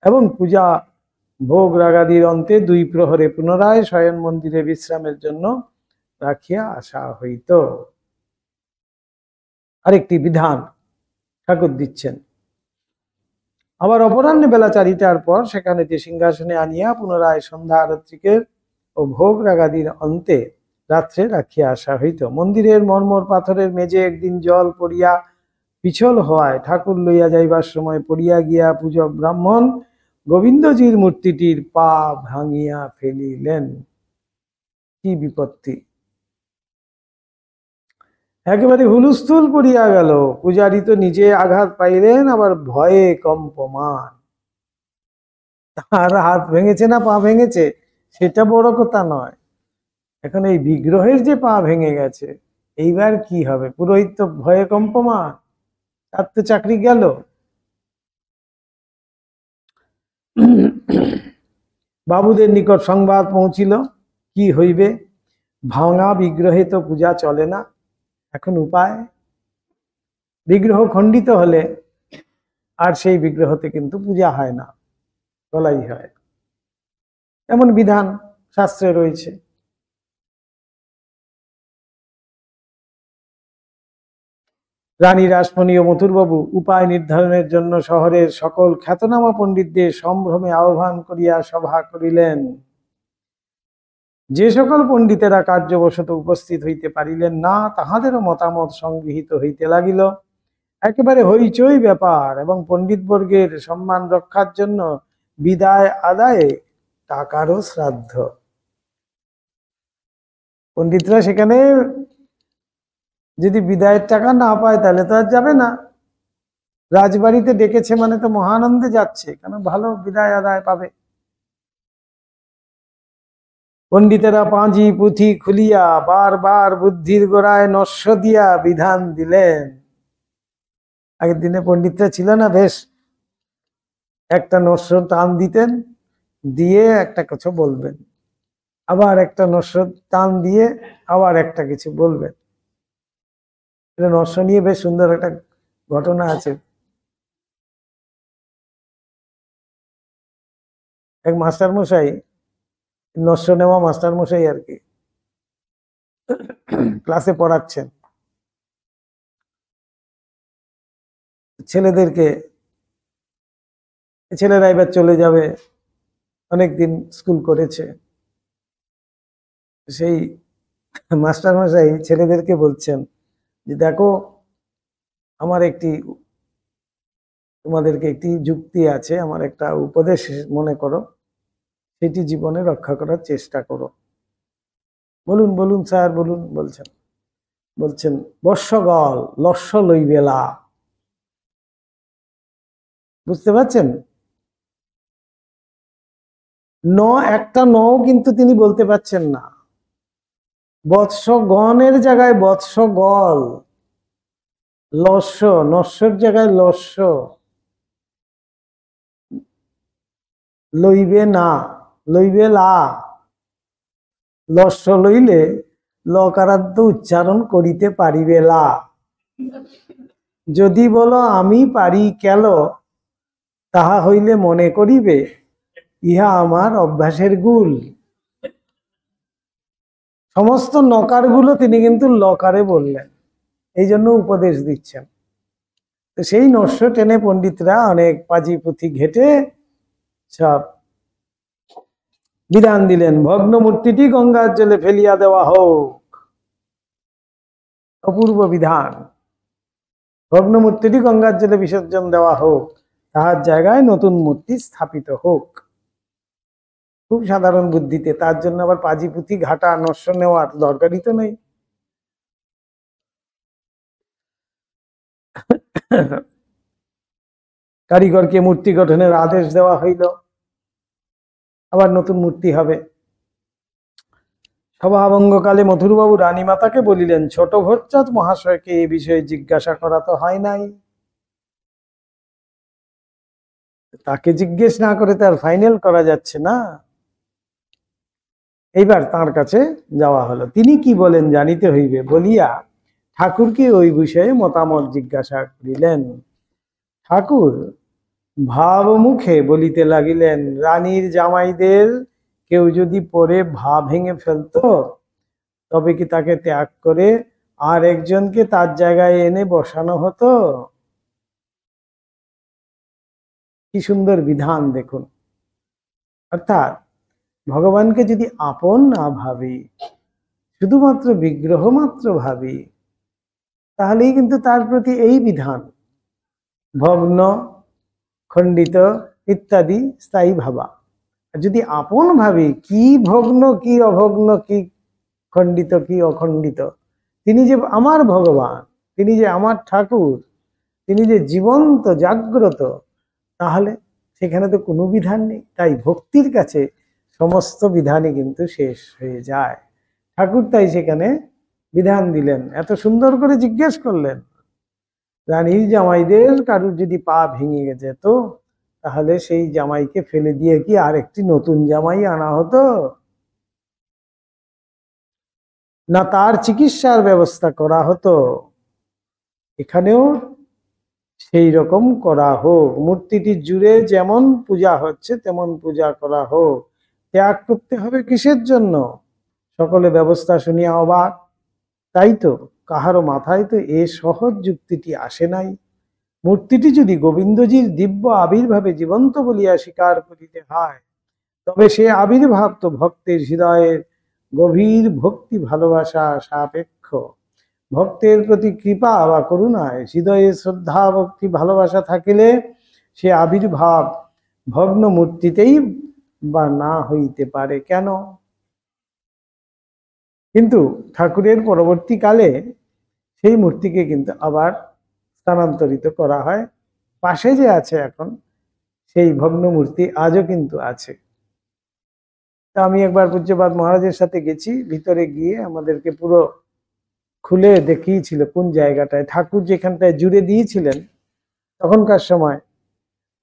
এবং পূজা ভোগ রাগাদির অন্তে 2 প্রহরে পুনরায় শয়ন মন্দিরে বিশ্রামের জন্য রাখিয়া আসা হইত। আরেকটি বিধান ঠাকুর দিচ্ছেন। আবার অপরাহ্নে বেলা 4টার পর সেখানে যে সিংহাসনে আনিয়া পুনরায় সন্ধ্যা আরত্রিকের ও ভোগ রাগাদির অন্তে রাত্রে রাখিয়া আসা হইত। মন্দিরের মর্মর পাথরের মেঝে একদিন জল পড়িয়া পিছল হওয়ায় ঠাকুর লইয়া যাইবার সময় পড়িয়া গিয়া পূজক ব্রাহ্মণ গোবিন্দজির মূর্তিটির পা ভাঙিয়া ফেলিলেন। কি বিপত্তি! একেবারে হুলস্থুল পড়িয়া গেল। পূজারী তো নিজে আঘাত পাইলেন, আবার ভয়ে কম্পমান। তার হাত ভেঙেছে না পা ভেঙেছে সেটা বড় কথা নয়, এখন এই বিগ্রহের যে পা ভেঙে গেছে, এইবার কি হবে? পুরোহিত তো ভয়ে কম্পমান, তার তো চাকরি গেল। বাবুদের নিকট সংবাদ পৌঁছিল, কি হইবে? ভাঙা বিগ্রহে তো পূজা চলে না। এখন উপায়, বিগ্রহ খণ্ডিত হলে আর সেই বিগ্রহতে কিন্তু পূজা হয় না, বলাই হয়। এমন বিধান শাস্ত্রে রয়েছে। রানী রাসমণি ও মথুরবাবু উপায় নির্ধারণের জন্য শহরের সকল খ্যাতনামা পণ্ডিতদের সম্ভ্রমে আহ্বান করিয়া সভা করিলেন। যে সকল পণ্ডিতেরা কার্যবশত উপস্থিত হইতে পারিলেন না, তাহাদেরও মতামত সংগৃহীত হইতে লাগিল। একেবারে হইচই ব্যাপার, এবং পণ্ডিতবর্গের সম্মান রক্ষার জন্য বিদায় আদায়ে টাকারও শ্রাদ্ধ। পণ্ডিতরা সেখানে যদি বিদায়ের টাকা না পায় তাহলে তো আর যাবে না। রাজবাড়িতে ডেকেছে মানে তো মহানন্দে যাচ্ছে, কেন ভালো বিদায় আদায় পাবে। পণ্ডিতেরা পাঁজি পুঁথি খুলিয়া বারবার বুদ্ধির গোড়ায় নস্য দিয়া বিধান দিলেন। আগের দিনে পণ্ডিতরা ছিল না, বেশ একটা নস্য টান দিতেন, দিয়ে একটা কিছু বলবেন, আবার একটা নস্য টান দিয়ে আবার একটা কিছু বলবেন। এটা নস্য নিয়ে বেশ সুন্দর একটা ঘটনা আছে। এক মাস্টার মশাই, নস্য নেওয়া মাস্টার মশাই আর কি, ক্লাসে পড়াচ্ছেন। ছেলেদেরকে, ছেলেরা এবার চলে যাবে, অনেকদিন স্কুল করেছে, সেই মাস্টার মশাই ছেলেদেরকে বলছেন যে দেখো, আমার একটি তোমাদেরকে একটি যুক্তি আছে, আমার একটা উপদেশ মনে করো, সেটি জীবনে রক্ষা করার চেষ্টা করো। বলুন বলুন স্যার বলুন। বলছেন বর্ষগল লস্য লইবেলা। বুঝতে পারছেন? একটা নও কিন্তু তিনি বলতে পারছেন না। বৎসগণের জায়গায় বৎসগল, লস্য নস্যর জায়গায় লস্য, লইবে না লইবে লা। লস্য লইলে লকারান্ত উচ্চারণ করিতে পারিবে লা। যদি বলো আমি পারি কেল, তাহা হইলে মনে করিবে ইহা আমার অভ্যাসের গুল। সমস্ত নকারগুলো তিনি কিন্তু লকারে বললেন, এই জন্য উপদেশ দিচ্ছেন। তো সেই নস্য টেনে পণ্ডিতরা অনেক পাজি পুঁথি ঘেটে সব বিধান দিলেন, ভগ্ন মূর্তিটি গঙ্গার জলে ফেলিয়া দেওয়া হোক। অপূর্ব বিধান। ভগ্ন মূর্তিটি গঙ্গার জলে বিসর্জন দেওয়া হোক, তাহার জায়গায় নতুন মূর্তি স্থাপিত হোক। খুব সাধারণ বুদ্ধিতে, তার জন্য আবার পাজি পুঁথি ঘাটা নস্য নেওয়ার দরকারই তো নেই। কারিগরকে মূর্তি গঠনের আদেশ দেওয়া হইল, আবার নতুন মূর্তি হবে। সভাভঙ্গকালে মধুরবাবু রানীমাতাকে বলিলেন, ছোট ভট্টাচার্য মহাশয়কে এ বিষয়ে জিজ্ঞাসা করা তো হয় নাই। তাকে জিজ্ঞেস না করে তার ফাইনাল করা যাচ্ছে না। এইবার তার কাছে যাওয়া হলো, তিনি কি বলেন জানিতে হইবে বলিয়া ঠাকুরকে ওই বিষয়ে মতামত জিজ্ঞাসা করিলেন। ঠাকুর ভাব মুখে বলিতে লাগিলেন, রানীর জামাইদের কেউ যদি পরে ভা ভেঙে ফেলতো, তবে কি তাকে ত্যাগ করে আর একজনকে তার জায়গায় এনে বসানো হতো? কি সুন্দর বিধান দেখুন। অর্থাৎ ভগবানকে যদি আপন না ভাবি, শুধুমাত্র বিগ্রহ মাত্র ভাবি, তাহলেই কিন্তু তার প্রতি এই বিধান, ভগ্ন খণ্ডিত ইত্যাদি স্থায়ী ভাবা। আর যদি আপন ভাবি, কি ভগ্ন কি অভগ্ন, কি খণ্ডিত কি অখণ্ডিত, তিনি যে আমার ভগবান, তিনি যে আমার ঠাকুর, তিনি যে জীবন্ত জাগ্রত, তাহলে সেখানে তো কোনো বিধান নেই। তাই ভক্তির কাছে সমস্ত বিধানই কিন্তু শেষ হয়ে যায়। ঠাকুর তাই সেখানে বিধান দিলেন, এত সুন্দর করে জিজ্ঞেস করলেন, রানীর জামাইদের কারুর যদি পা ভেঙে যেত, তাহলে সেই জামাইকে ফেলে দিয়ে কি আর একটি নতুন জামাই আনা হতো না, তার চিকিৎসার ব্যবস্থা করা হতো? এখানেও সেই রকম করা হোক, মূর্তিটি জুড়ে যেমন পূজা হচ্ছে তেমন পূজা করা হোক। ত্যাগ করতে হবে কিসের জন্য? সকলে ব্যবস্থা শুনিয়া অবাক। তাই তো কাহারও মাথায় তো এ সহজ যুক্তিটি আসে নাই। মূর্তিটি যদি গোবিন্দজির দিব্য আবির্ভাবে জীবন্ত বলিয়া স্বীকার করিতে হয়, তবে সে আবির্ভাব তো ভক্তের হৃদয়ের গভীর ভক্তি ভালোবাসা সাপেক্ষ। ভক্তের প্রতি কৃপা বা করুণায় হৃদয়ে শ্রদ্ধা ভক্তি ভালোবাসা থাকিলে সে আবির্ভাব ভগ্ন মূর্তিতেই বা না হইতে পারে কেন? কিন্তু ঠাকুরের পরবর্তীকালে সেই মূর্তিকে কিন্তু আবার স্থানান্তরিত করা হয়। পাশে যে আছে এখন সেই ভগ্ন মূর্তি আজও কিন্তু আছে। তা আমি একবার পূজ্যপাদ মহারাজের সাথে গেছি, ভিতরে গিয়ে আমাদেরকে পুরো খুলে দেখিয়েছিল কোন জায়গাটায় ঠাকুর যেখানটায় জুড়ে দিয়েছিলেন, তখনকার সময়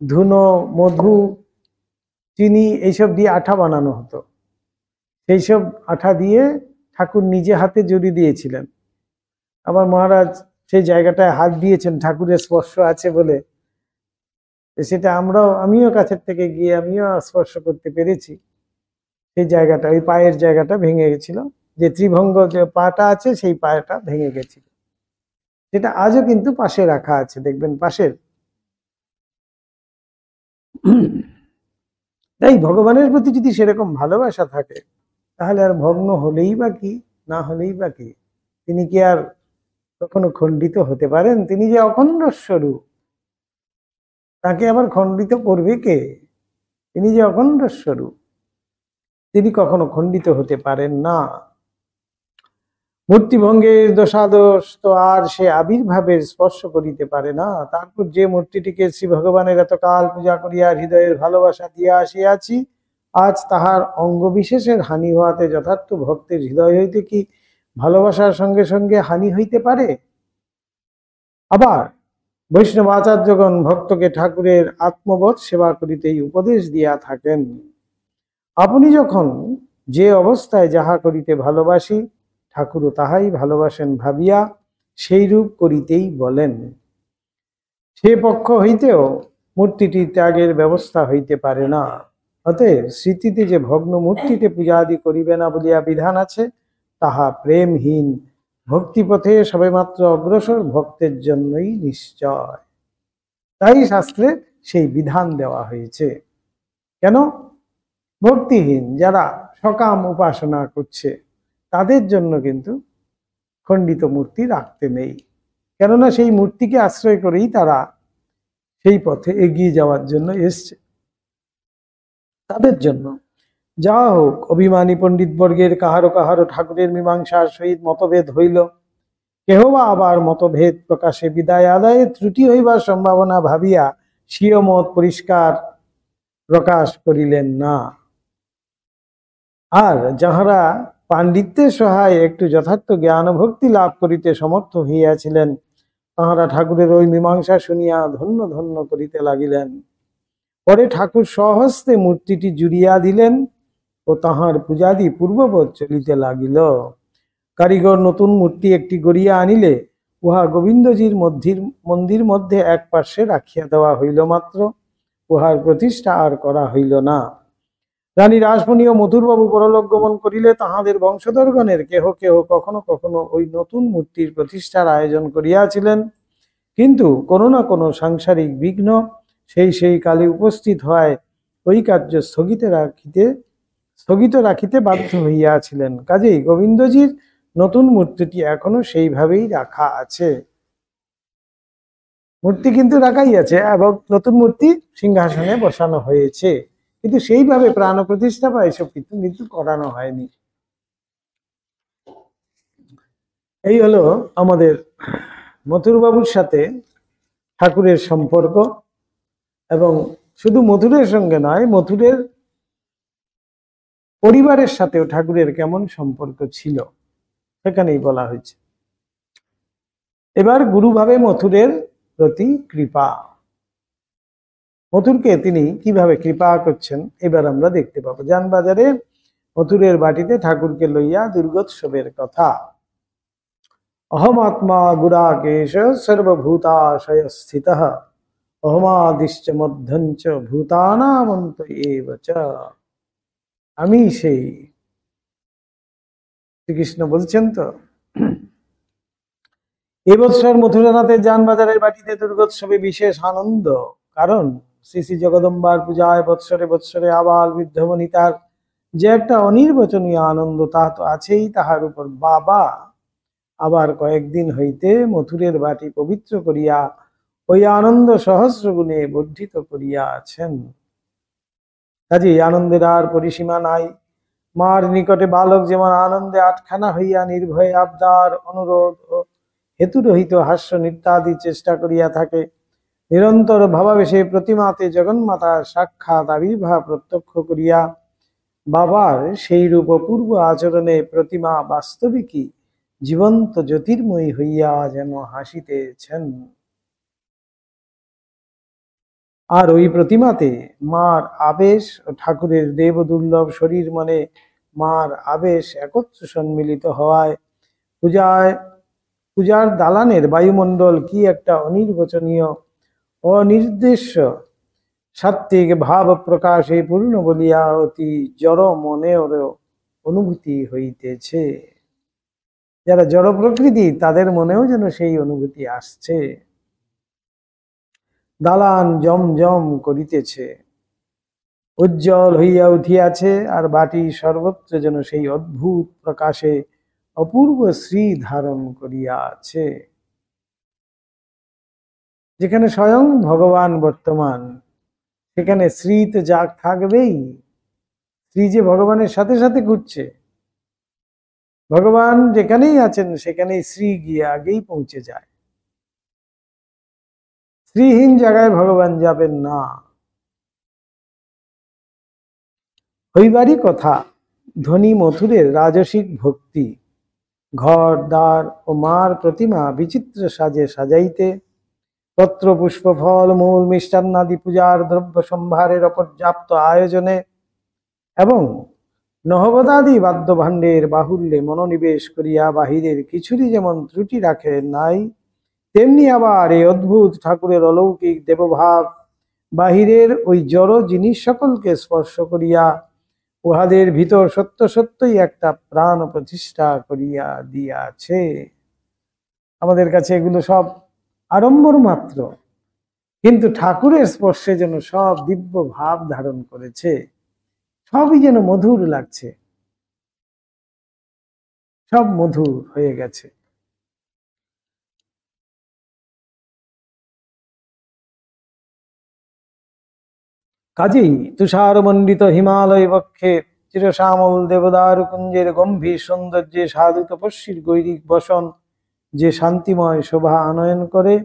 ধুনো মধু চিনি এইসব দিয়ে আঠা বানানো হতো। সেই সব আঠা দিয়ে ঠাকুর নিজে হাতে জুড়ে দিয়েছিলেন। আবার মহারাজ সেই জায়গাটায় হাত দিয়েছেন ঠাকুরের স্পর্শ আছে বলে, সেটা আমিও কাছের থেকে গিয়ে আমিও স্পর্শ করতে পেরেছি। সেই জায়গাটা, ওই পায়ের জায়গাটা ভেঙে গেছিল, যে ত্রিভঙ্গ যে পাটা আছে সেই পাটা ভেঙে গেছিল। সেটা আজও কিন্তু পাশে রাখা আছে, দেখবেন পাশের। তাই ভগবানের প্রতি যদি সেরকম ভালোবাসা থাকে, তাহলে আর ভগ্ন হলেই বা কি, না হলেই বা কি, তিনি কি আর কখনো খণ্ডিত হতে পারেন? তিনি যে অখণ্ড স্বরূপ। তাকে আবার খণ্ডিত করবে কে? তিনি যে অখণ্ড স্বরূপ, তিনি কখনো খণ্ডিত হতে পারেন না। মূর্তিভঙ্গের দোষাদোষ তো আর সে আবির্ভাবের স্পর্শ করিতে পারে না। তারপর যে মূর্তিটিকে শ্রী ভগবানের এতকাল পূজা করিয়া হৃদয়ের ভালোবাসা দিয়া আসিয়াছি, আজ তাহার অঙ্গ বিশেষের হানি হওয়াতে যথার্থ ভক্তের হৃদয় হইতে কি ভালোবাসার সঙ্গে সঙ্গে হানি হইতে পারে? আবার বৈষ্ণব আচার্যগণ ভক্তকে ঠাকুরের আত্মবোধ সেবা করিতেই উপদেশ দিয়া থাকেন। আপনি যখন যে অবস্থায় যাহা করিতে ভালোবাসি, ঠাকুরও তাহাই ভালোবাসেন ভাবিয়া সেই রূপ করিতেই বলেন। সে পক্ষ হইতেও মূর্তিটি ত্যাগের ব্যবস্থা হইতে পারে না। অতএব স্মৃতিতে যে ভগ্ন মূর্তিতে পূজাদি করিবে না বলিয়া বিধান আছে, তাহা প্রেমহীন ভক্তিপথে সবেমাত্র অগ্রসর ভক্তের জন্যই নিশ্চয়। তাই শাস্ত্রে সেই বিধান দেওয়া হয়েছে। কেন? ভক্তিহীন যারা সকাম উপাসনা করছে তাদের জন্য কিন্তু খণ্ডিত মূর্তি রাখতে নেই। কেননা সেই মূর্তিকে আশ্রয় করেই তারা সেই পথে এগিয়ে যাওয়ার জন্য এসছে। তাদের জন্য যা হোক, অভিমানী পণ্ডিত বর্গের কাহারো কাহারো ঠাকুরের মীমাংসার সহিত মতভেদ হইল, কেহ বা আবার মতভেদ প্রকাশে বিদায় আদায়ে ত্রুটি হইবার সম্ভাবনা ভাবিয়া স্বীয় মত পরিষ্কার প্রকাশ করিলেন না। আর যাহারা পাণ্ডিত্যের সহায় একটু যথার্থ জ্ঞান ভক্তি লাভ করিতে সমর্থ হইয়াছিলেন, তাহারা ঠাকুরের ওই মীমাংসা শুনিয়া ধন্য ধন্য করিতে লাগিলেন। পরে ঠাকুর স্বহস্তে মূর্তিটি জুড়িয়া দিলেন ও তাহার পূজাদি পূর্ববৎ চলিতে লাগিল। কারিগর নতুন মূর্তি একটি গড়িয়া আনিলে উহা গোবিন্দজির মন্দির মধ্যে এক পার্শ্বে রাখিয়া দেওয়া হইল মাত্র, উহার প্রতিষ্ঠা আর করা হইল না। রানী রাসমণি ও মথুরবাবু পরলোক গমন করিলে তাহাদের বংশধরগণের কেহ কেহ কখনো কখনো ওই নতুন মূর্তির প্রতিষ্ঠার আয়োজন করিয়াছিলেন, কিন্তু কোনো না কোনো সাংসারিক বিঘ্ন সেই কালে উপস্থিত হয় ওই কার্য স্থগিত রাখিতে বাধ্য হইয়াছিলেন। কাজেই গোবিন্দজির নতুন মূর্তিটি এখনো সেইভাবেই রাখা আছে। মূর্তি কিন্তু রাখাই আছে এবং নতুন মূর্তি সিংহাসনে বসানো হয়েছে, কিন্তু সেইভাবে প্রাণ প্রতিষ্ঠা বা এসব কিন্তু করানো হয়নি। এই হলো আমাদের মথুরবাবুর সাথে ঠাকুরের সম্পর্ক। এবং শুধু মথুরের সঙ্গে নয়, মথুরের পরিবারের সাথেও ঠাকুরের কেমন সম্পর্ক ছিল সেখানেই বলা হয়েছে। এবার গুরুভাবে মথুরের প্রতি কৃপা, মথুরকে তিনি কিভাবে কৃপা করছেন এবার আমরা দেখতে পাবো। যানবাজারে মথুরের বাটিতে ঠাকুরকে লইয়া দুর্গোৎসবের কথা। অহমাত্মা গুড়াকেশ সর্বভূতাশয় স্থিত অহমাদিশ্চ মধ্যঞ্চ ভূতানামন্ত এব চ। আমি সেই শ্রীকৃষ্ণ বলছেন তো। এবছর মথুরানাথের যানবাজারের বাটিতে দুর্গোৎসবে বিশেষ আনন্দ, কারণ শ্রী শ্রী জগদম্বার পূজায় বৎসরে বৎসরে আবাল বৃদ্ধ বনিতার যে একটা অনির্বচনীয় আনন্দ তা তো আছেই, তাহার উপর বাবা আবার কয়েকদিন হইতে মথুরের বাটি পবিত্র করিয়া ওই আনন্দ সহস্র গুণে বর্ধিত করিয়াছেন। কাজেই আনন্দের আর পরিসীমা নাই। মার নিকটে বালক যেমন আনন্দে আটখানা হইয়া নির্ভয়ে আবদার অনুরোধ ও হেতুরহিত হাস্য নৃত্যাদি চেষ্টা করিয়া থাকে, নিরন্তর ভাবাবেশে প্রতিমাতে জগন্মাতার সাক্ষাৎ আবির্ভাব প্রত্যক্ষ করিয়া বাবার সেই রূপ অপূর্ব আচরণে প্রতিমা বাস্তবিকই জীবন্ত জ্যোতির্ময়ী হইয়া যেন হাসিতেছেন। আর ওই প্রতিমাতে মার আবেশ ও ঠাকুরের দেবদুর্লভ শরীর মনে মার আবেশ একত্র সম্মিলিত হওয়ায় পূজার দালানের বায়ুমণ্ডল কি একটা অনির্বচনীয় অনির্দেশ্য সাত্ত্বিক ভাব প্রকাশে পূর্ণ বলিয়া অতি জড় মনেও অনুভূতি হইতেছে। যারা জড় প্রকৃতি তাদের মনেও যেন সেই অনুভূতি আসছে। দালান জমজম করিতেছে, উজ্জ্বল হইয়া উঠিয়াছে, আর বাটি সর্বত্র যেন সেই অদ্ভুত প্রকাশে অপূর্ব শ্রী ধারণ করিয়াছে। যেখানে স্বয়ং ভগবান বর্তমান, সেখানে শ্রী তো যা থাকবেই। শ্রী যে ভগবানের সাথে সাথে ঘুরছে, ভগবান যেখানেই আছেন সেখানেই শ্রী গিয়ে আগেই পৌঁছে যায়। শ্রীহীন জায়গায় ভগবান যাবেন না। হইবারই কথা ধনী মথুরের রাজসিক ভক্তি, ঘর দ্বার ও মার প্রতিমা বিচিত্র সাজে সাজাইতে, পত্র পুষ্প ফল মূল মিষ্টান্নাদি পূজার দ্রব্য সম্ভারের অপর্যাপ্ত আয়োজনে এবং নহবদাদি বাদ্যভাণ্ডের বাহুল্যে মনোনিবেশ করিয়া বাহিরের কিছুরই যেমন ত্রুটি রাখে নাই, তেমনি আবার এই অদ্ভুত ঠাকুরের অলৌকিক দেবভাব বাহিরের ওই জড় জিনিস সকলকে স্পর্শ করিয়া উহাদের ভিতর সত্য সত্যই একটা প্রাণ প্রতিষ্ঠা করিয়া দিয়াছে। আমাদের কাছে এগুলো সব আড়ম্বর মাত্র, কিন্তু ঠাকুরের স্পর্শে যেন সব দিব্য ভাব ধারণ করেছে, সবই যেন মধুর লাগছে, সব মধুর হয়ে গেছে। কাজেই তুষারমণ্ডিত হিমালয় বক্ষে চিরশ্যামল দেবদার কুঞ্জের গম্ভীর সৌন্দর্যে সাধু তপস্বীর গৈরিক বসন যে শান্তিময় শোভা আনয়ন করে,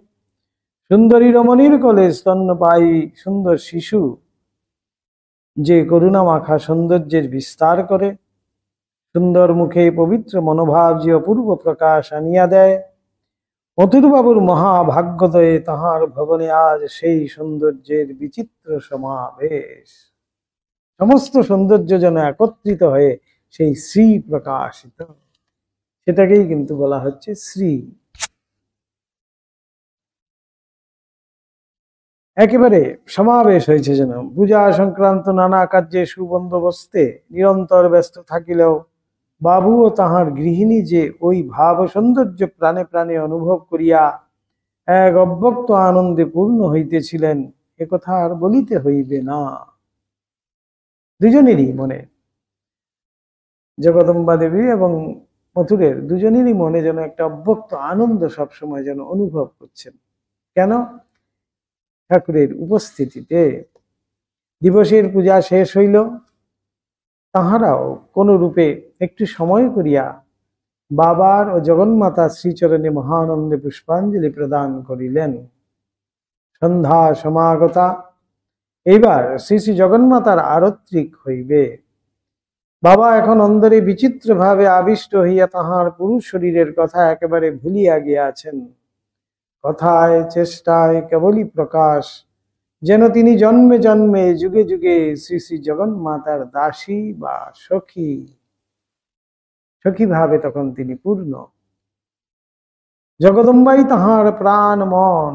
সুন্দরী রমণীর কোলে স্তন্যপায়ী সুন্দর শিশু যে করুণা মাখা সৌন্দর্যের বিস্তার করে, সুন্দর মুখে পবিত্র মনোভাব যে অপূর্ব প্রকাশ আনিয়া দেয়, মথুরবাবুর মহাভাগ্যোদয়ে তাহার ভবনে আজ সেই সৌন্দর্যের বিচিত্র সমাবেশ। সমস্ত সৌন্দর্য যেন একত্রিত হয়ে সেই শ্রী প্রকাশিত, সেটাকেই কিন্তু বলা হচ্ছে শ্রী। একেবারে সমাবেশ হয়েছে, যেন পূজা সংক্রান্ত নানা কার্যে সুবন্দোবস্তে নিরন্তর ব্যস্ত থাকিলেও বাবু ও তাহার গৃহিণী যে ওই ভাব সৌন্দর্য প্রাণে প্রাণে অনুভব করিয়া এক অব্যক্ত আনন্দে পূর্ণ হইতেছিলেন, একথা আর বলিতে হইবে না। দুজনেরই মনে, জগদম্বা দেবী এবং মথুরের দুজনেরই মনে যেন একটা অব্যক্ত আনন্দ সবসময় যেন অনুভব করছেন। কেন? ঠাকুরের উপস্থিতিতে। দিবসের পূজা শেষ হইল, তাহারাও কোন রূপে একটু সময় করিয়া বাবার ও জগন্মাতা শ্রীচরণে মহানন্দে পুষ্পাঞ্জলি প্রদান করিলেন। সন্ধ্যা সমাগতা, এইবার শ্রী শ্রী জগন্মাতার আরত্রিক হইবে। বাবা এখন অন্তরে বিচিত্র ভাবে আবিষ্ট হইয়া তাহার পুরুষ শরীরের কথা একেবারে ভুলিয়া গিয়াছেন। কথায় চেষ্টায় কেবলই প্রকাশ যেন তিনি জন্মে জন্মে যুগে যুগে শ্রী শ্রী জগন্মাতার দাসী বা সখী, সখী ভাবে তখন তিনি পূর্ণ। জগদম্বাই তাহার প্রাণ মন,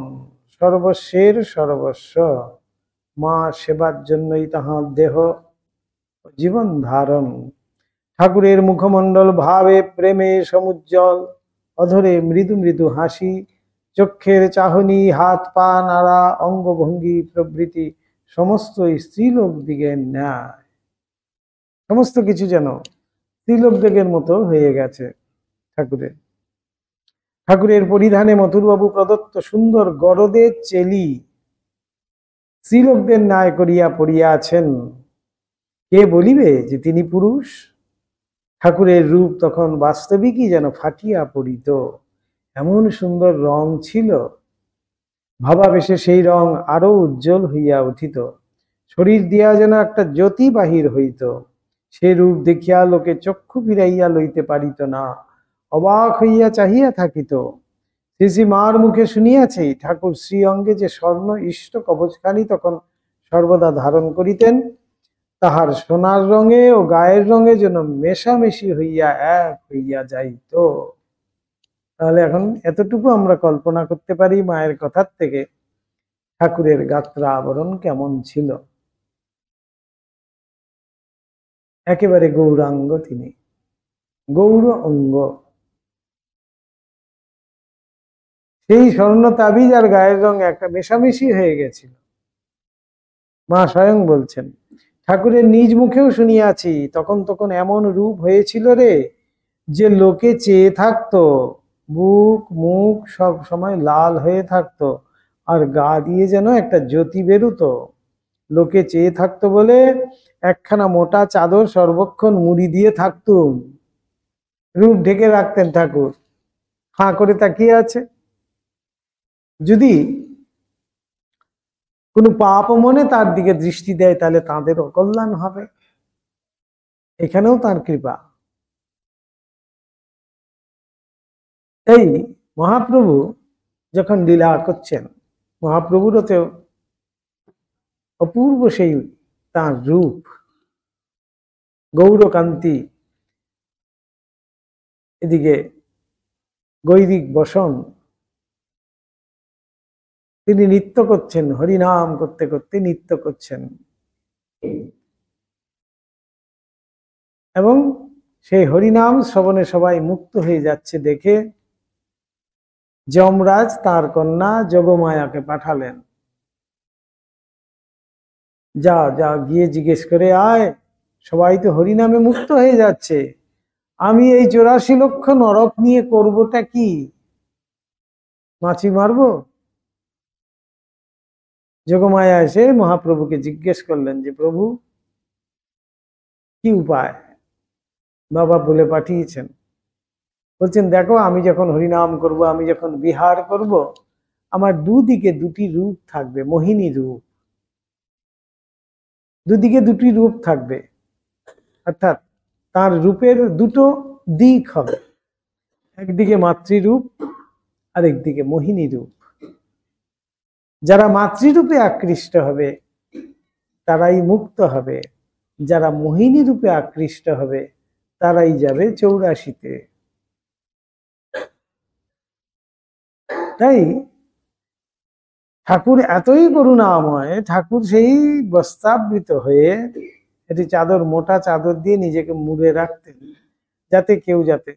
সর্বস্বের সর্বস্ব। মা সেবার জন্যই তাহার দেহ জীবন ধারণ। ঠাকুরের মুখমণ্ডল ভাবে প্রেমে সমুজ্জ্বল, অধরে মৃদু মৃদু হাসি, চক্ষের চাহনি, হাত পা নাড়া, অঙ্গভঙ্গি প্রভৃতি সমস্ত স্ত্রীলোক দিগের ন্যায়। সমস্ত কিছু যেন স্ত্রীলোক দিগের মতো হয়ে গেছে ঠাকুরের। ঠাকুরের পরিধানে মথুরবাবু প্রদত্ত সুন্দর গরদের চেলি স্ত্রীলোকদের ন্যায় করিয়া পড়িয়া আছেন। কে বলিবে যে তিনি পুরুষ? ঠাকুরের রূপ তখন বাস্তবিকই যেন ফাটিয়া পড়িত, এমন সুন্দর রং ছিল। ভাবাবেশে সেই রং আরো উজ্জ্বল হইয়া উঠিত, শরীর দিয়া যেন একটা জ্যোতি বাহির হইত। সে রূপ দেখিয়া লোকে চক্ষু ফিরাইয়া লইতে পারিত না, অবাক হইয়া চাহিয়া থাকিত। শ্রী শ্রী মার মুখে শুনিয়াছে ঠাকুর শ্রী অঙ্গে যে স্বর্ণ ইষ্ট কবচখানি তখন সর্বদা ধারণ করিতেন, তাহার সোনার রঙে ও গায়ের রঙে যেন মেশামেশি হইয়া এক হইয়া যাইত। তাহলে এখন এতটুকু আমরা কল্পনা করতে পারি মায়ের কথার থেকে ঠাকুরের গাত্র আবরণ কেমন ছিল। একেবারে গৌরাঙ্গ, তিনি গৌর অঙ্গ। সেই স্বর্ণ তাবিজ আর গায়ের রং একটা মেশামেশি হয়ে গেছিল। মা স্বয়ং বলছেন, ঠাকুরের নিজ মুখেও শুনিয়াছি, তখন তখন এমন রূপ হয়েছিল রে যে লোকে চেয়ে থাকতো, বুক মুখ সব সময় লাল হয়ে থাকতো, আর গা দিয়ে যেন একটা জ্যোতি বেরোতো। লোকে চেয়ে থাকতো বলে একখানা মোটা চাদর সর্বক্ষণ মুড়ি দিয়ে থাকতুম, রূপ ঢেকে রাখতেন ঠাকুর, হাঁ করে তাকিয়ে আছে। যদি কোনো পাপ মনে তার দিকে দৃষ্টি দেয় তাহলে তাদের অকল্যাণ হবে, এখানেও তার কৃপা। এই মহাপ্রভু যখন লীলা করছেন, মহাপ্রভুরও তো অপূর্ব সেই তার রূপ, গৌরকান্তি, এদিকে গৈরিক বসন, তিনি নৃত্য করছেন, হরিনাম করতে করতে নৃত্য করছেন। এবং সেই হরিনাম শ্রবণে সবাই মুক্ত হয়ে যাচ্ছে দেখে যমরাজ তার কন্যা যোগমায়াকে পাঠালেন, যা যা গিয়ে জিজ্ঞেস করে আয়, সবাই তো হরিনামে মুক্ত হয়ে যাচ্ছে, আমি এই 84 লক্ষ নরক নিয়ে করবোটা কি, মাছি মারবো? যোগমায়া এসে মহাপ্রভুকে জিজ্ঞেস করলেন যে প্রভু কি উপায় বাবা বলে পাঠিয়েছেন। বলছেন দেখো, আমি যখন হরিনাম করব, আমি যখন বিহার করব, আমার দুদিকে দুটি রূপ থাকবে, মোহিনী রূপ, দুদিকে দুটি রূপ থাকবে, অর্থাৎ তার রূপের দুটো দিক হবে, একদিকে মাতৃরূপ আর একদিকে মোহিনী রূপ। যারা মাতৃরূপে আকৃষ্ট হবে তারাই মুক্ত হবে, যারা মোহিনী রূপে আকৃষ্ট হবে তারাই যাবে 84-তে। তাই ঠাকুর এতই করুণাময়, ঠাকুর সেই বস্ত্রাবৃত হয়ে এটি চাদর, মোটা চাদর দিয়ে নিজেকে মুড়ে রাখতেন, যাতে কেউ যাতে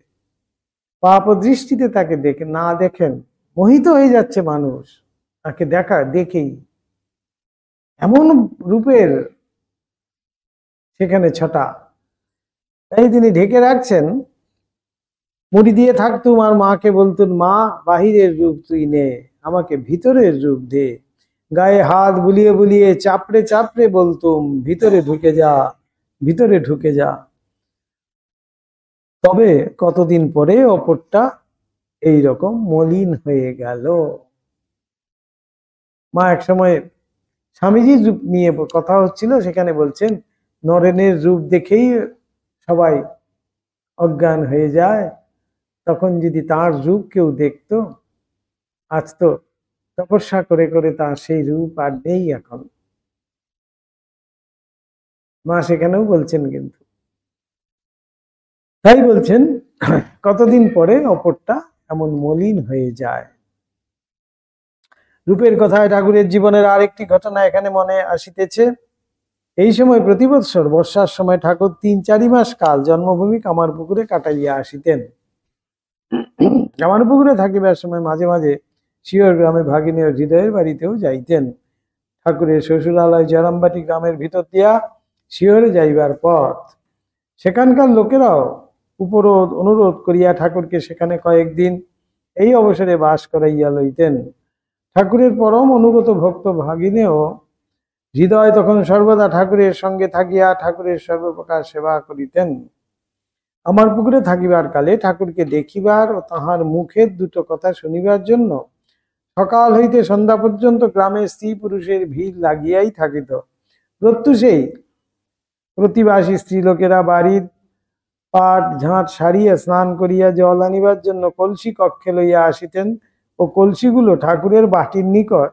পাপ দৃষ্টিতে তাকে দেখে না দেখেন। মোহিত হয়ে যাচ্ছে মানুষ তাকে দেখেই, এমন রূপের সেখানে ছটা। তাই তিনি ঢেকে রাখছেন, মুড়ি দিয়ে থাকতুম আর মাকে বলতুন, মা বাহিরের রূপ তুই নে, আমাকে ভিতরের রূপ দে। গায়ে হাত বুলিয়ে বুলিয়ে চাপড়ে চাপড়ে বলতুম, ভিতরে ঢুকে যা, ভিতরে ঢুকে যা। তবে কতদিন পরে অপরটা এইরকম মলিন হয়ে গেল। মা এক সময় স্বামীজির রূপ নিয়ে কথা হচ্ছিল, সেখানে বলছেন নরেনের রূপ দেখেই সবাই অজ্ঞান হয়ে যায়, তখন যদি তার রূপ কেউ দেখতো, আজ তো তপস্যা করে করে তার সেই রূপ আর নেই এখন। মা সেখানেও বলছেন, কিন্তু তাই বলছেন কতদিন পরে অপরটা এমন মলিন হয়ে যায়। রূপের কথায় ঠাকুরের জীবনের আরেকটি ঘটনা এখানে মনে আসিতেছে। এই সময় প্রতি বৎসর বর্ষার সময় ঠাকুর 3-4 মাস কাল জন্মভূমি কামারপুকুরে কাটাইয়া আসিতেন। কামারপুকুরে থাকিবার সময় মাঝে মাঝে শিওর গ্রামে ভাগিনী ও হৃদয়ের বাড়িতেও যাইতেন। ঠাকুরের শ্বশুরালয় জয়রামবাটি গ্রামের ভিতর দিয়া শিওরে যাইবার পথ। সেখানকার লোকেরাও উপরোধ অনুরোধ করিয়া ঠাকুরকে সেখানে কয়েকদিন এই অবসরে বাস করাইয়া লইতেন। ঠাকুরের পরম অনুগত ভক্ত ভাগিনেও হৃদয় তখন সর্বদা ঠাকুরের সঙ্গে থাকিয়া ঠাকুরের সর্বপ্রকার সেবা করিতেন। আমার পুকুরে থাকিবার কালে ঠাকুরকে দেখিবার ও তাহার মুখের দুটো কথা শুনিবার জন্য সকাল হইতে সন্ধ্যা পর্যন্ত গ্রামে স্ত্রী পুরুষের ভিড় লাগিয়াই থাকিত। প্রত্যুষেই প্রতিবাসী স্ত্রীলোকেরা বাড়ির পাট ঝাঁট সারিয়া স্নান করিয়া জল আনিবার জন্য কলসি কক্ষে লইয়া আসিতেন ও কলসিগুলো ঠাকুরের বাটির নিকট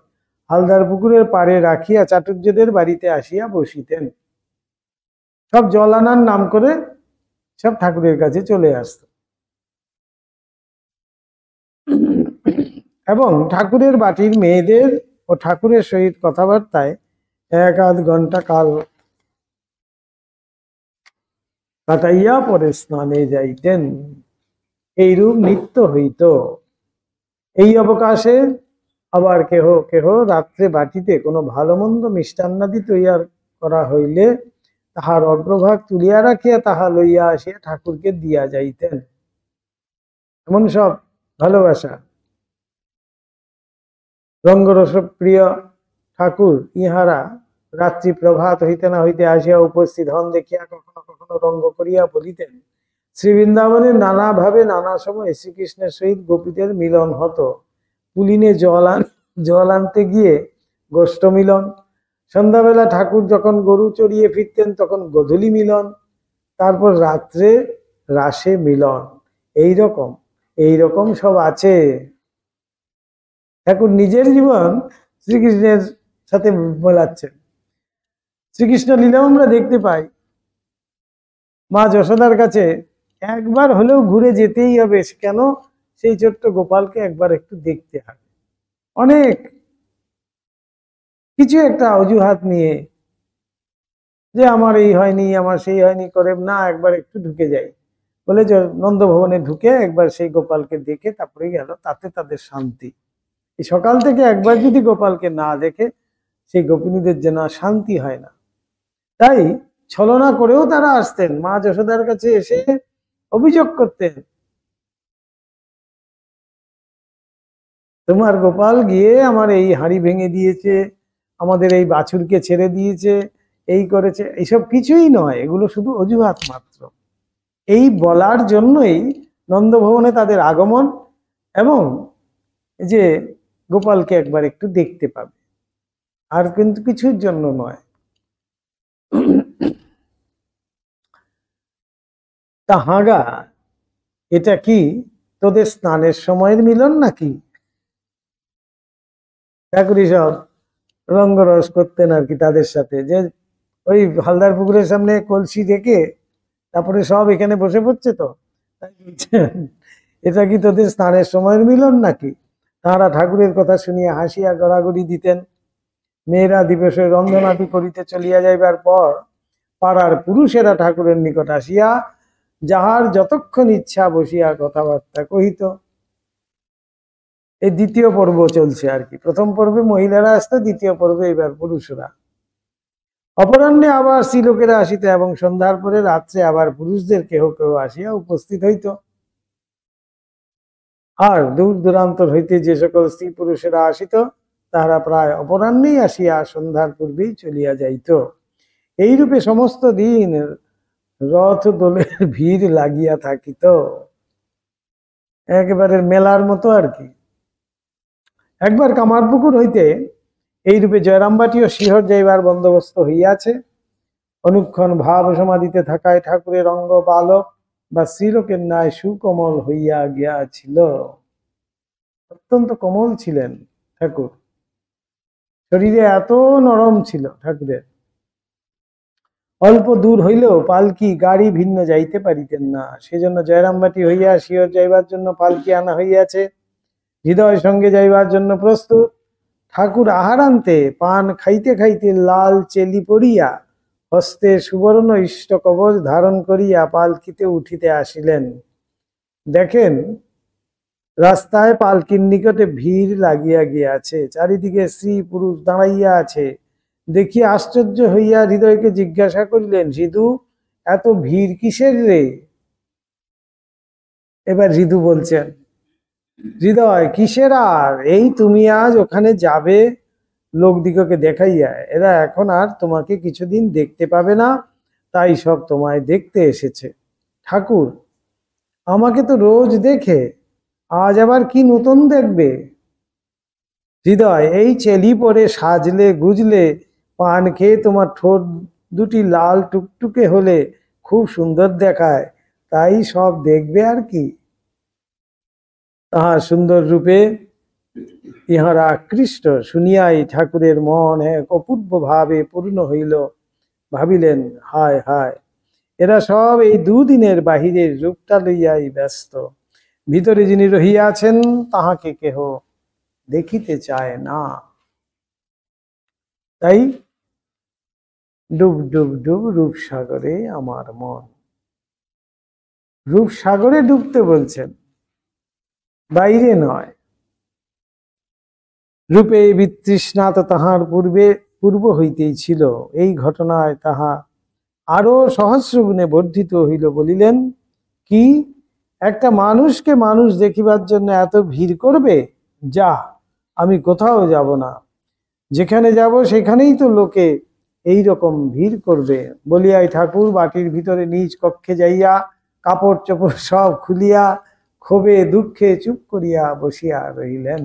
হালদার পুকুরের পাড়ে রাখিয়া চাটুর্যদের বাড়িতে আসিয়া বসিতেন। সব জল আনার নাম করে সব ঠাকুরের কাছে চলে আসত এবং ঠাকুরের বাটির মেয়েদের ও ঠাকুরের সহিত কথাবার্তায় 1-8 ঘন্টা কাল কাটাইয়া পরে স্নানে যাইতেন। এইরূপ নিত্য হইত। এই অবকাশে আবার কেহ কেহ রাত্রে বাটিতে কোনো ভালো মন্দ মিষ্টান্নাদি তৈয়ার করা হইলে তাহার অগ্রভাগ তুলিয়া রাখিয়া তাহা লইয়া আসিয়া ঠাকুরকে দিয়া যাইতেন। এমন সব ভালোবাসা। রঙ্গরস প্রিয় ঠাকুর ইহারা রাত্রি প্রভাত হইতে না হইতে আসিয়া উপস্থিত হন দেখিয়া কখনো কখনো রঙ্গ করিয়া বলিতেন, শ্রী বৃন্দাবনের নানা ভাবে নানা সময় শ্রীকৃষ্ণের সহিত গোপীদের মিলন হতো। পুলিনে জল আনতে গিয়ে গোষ্ঠ মিলন, সন্ধ্যাবেলা ঠাকুর যখন গরু চড়িয়ে ফিরতেন তখন গোধূলি মিলন, তারপর রাত্রে রাসে মিলন। এইরকম সব আছে। ঠাকুর নিজের জীবন শ্রীকৃষ্ণের সাথে বলাচ্ছেন। শ্রীকৃষ্ণ লীলাও আমরা দেখতে পাই। মা যশোদার কাছে একবার হলেও ঘুরে যেতেই হবে। কেন? সেই ছোট্ট গোপালকে একবার একটু দেখতে হবে। অনেক কিছু একটা অজুহাত নিয়ে, যে আমার এই হয়নি, আমার সেই হয়নি করে না, একবার একটু ঢুকে যাই বলে নন্দ ভবনে ঢুকে একবার সেই গোপালকে দেখে তারপরে গেল, তাতে তাদের শান্তি। এই সকাল থেকে একবার যদি গোপালকে না দেখে সেই গোপিনীদের যেন শান্তি হয় না। তাই ছলনা করেও তারা আসতেন, মা যশোদার কাছে এসে অভিযোগ করতেন, তোমার গোপাল গিয়ে আমার এই হাঁড়ি ভেঙে দিয়েছে, আমাদের এই বাছুরকে ছেড়ে দিয়েছে, এই করেছে। এইসব কিছুই নয়, এগুলো শুধু অজুহাত মাত্র। এই বলার জন্যই নন্দভবনে তাদের আগমন, এবং যে গোপালকে একবার একটু দেখতে পাবে, আর কিন্তু কিছুর জন্য নয়। তা হাগা, এটা কি তোদের স্নানের সময়ের মিলন নাকি? ঠাকুরি সব রঙ্গরস করতেন আর কি তাদের সাথে, যে ওই হালদার পুকুরের সামনে কলসি রেখে তারপরে সব এখানে বসে পড়ছে, তো এটা কি তোদের স্নানের সময়ের মিলন নাকি? তাঁরা ঠাকুরের কথা শুনিয়া হাসিয়া গড়াগড়ি দিতেন। মেয়েরা দিবসে রন্ধনাদি করিতে চলিয়া যাইবার পর পাড়ার পুরুষেরা ঠাকুরের নিকট আসিয়া যাহার যতক্ষণ ইচ্ছা বসিয়া কথাবার্তা কহিত। এই দ্বিতীয় পর্ব চলছে আর কি। প্রথম পর্বে মহিলারা আসতো, দ্বিতীয় পর্বে এবার পুরুষরা। অপরাহ্নে আবার স্ত্রীলোকেরা আসিত, এবং সন্ধ্যার পরে রাত্রে আবার পুরুষদের কেহ কেহ আসিয়া উপস্থিত হইত। আর দূর দূরান্তর হইতে যে সকল স্ত্রী পুরুষেরা আসিত, তাহারা প্রায় অপরাহ্নেই আসিয়া সন্ধ্যার পূর্বেই চলিয়া যাইত। এইরূপে সমস্ত দিন রথ দোলের ভিড় লাগিয়া থাকিত, একেবারে মেলার মতো আর কি। একবার কামারপুকুর হইতে এইরূপে জয়রামবাটি ও শিহর যাইবার বন্দোবস্ত হইয়াছে। অনুক্ষণ ভাব সমাধিতে থাকায় ঠাকুরের অঙ্গ বালক বা শ্রীলোকের ন্যায় সুকোমল হইয়া গিয়াছিল। অত্যন্ত কোমল ছিলেন ঠাকুর, শরীরে এত নরম ছিল ঠাকুরের। অল্প দূর হইলেও পালকি গাড়ি ভিন্ন যাইতে পারিতেন না, সেজন্য জয়রামবাটি হইয়া শিহর যাইবার জন্য পালকি আনা হইয়াছে। হৃদয় সঙ্গে যাইবার জন্য প্রস্তুত। ঠাকুর আহারান্তে পান খাইতে খাইতে লাল চেলি পরিয়া হস্তে সুবর্ণ ইষ্ট কবচ ধারণ করিয়া পালকিতে উঠিতে আসিলেন। দেখেন রাস্তায় পালকির নিকটে ভিড় লাগিয়া গিয়াছে, চারিদিকে স্ত্রী পুরুষ দাঁড়াইয়া আছে। দেখিয়া আশ্চর্য হইয়া হৃদয়কে জিজ্ঞাসা করিলেন, হৃদু, এত ভিড় কিসের রে? এবার হৃদু বলছেন, হৃদয় কিসের আর, এই তুমি আজ ওখানে যাবে লোকদিগকে দেখাইয়া, এরা এখন আর তোমাকে কিছুদিন দেখতে পাবে না, তাই সব তোমায় দেখতে এসেছে। ঠাকুর, আমাকে তো রোজ দেখে, আজ আবার কি নতুন দেখবে? হৃদয়, এই চেলি পরে সাজলে গুজলে পান খেয়ে তোমার ঠোঁট দুটি লাল টুকটুকে হলে খুব সুন্দর দেখায়, তাই সব দেখবে আর কি। তাহার সুন্দর রূপে ইহারা আকৃষ্ট শুনিয়াই ঠাকুরের মন এক অপূর্ব ভাবে পূর্ণ হইল। ভাবিলেন, হায় হায়, এরা সব এই দুদিনের বাহিরের রূপটা লইয়াই ব্যস্ত, ভিতরে যিনি রহিয়াছেন তাহাকে কেহ দেখিতে চায় না। তাই ডুব ডুব ডুব রূপসাগরে আমার মন। রূপসাগরে ডুবতে বলছেন, বাইরে নয়। রূপে বিতৃষ্ণা তো তাহার পূর্ব হইতেই ছিল। এই ঘটনায় তাহা আরো সহস্র গুণে বর্ধিত হইল। বলিলেন, কি, একটা মানুষকে মানুষ দেখিবার জন্য এত ভিড় করবে? যা, আমি কোথাও যাব না, যেখানে যাব সেখানেই তো লোকে এই রকম ভিড় করবে। বলিয়াই ঠাকুর বাটির ভিতরে নিজ কক্ষে যাইয়া কাপড় চোপড় সব খুলিয়া ক্ষোভে দুঃখে চুপ করিয়া বসিয়া রহিলেন।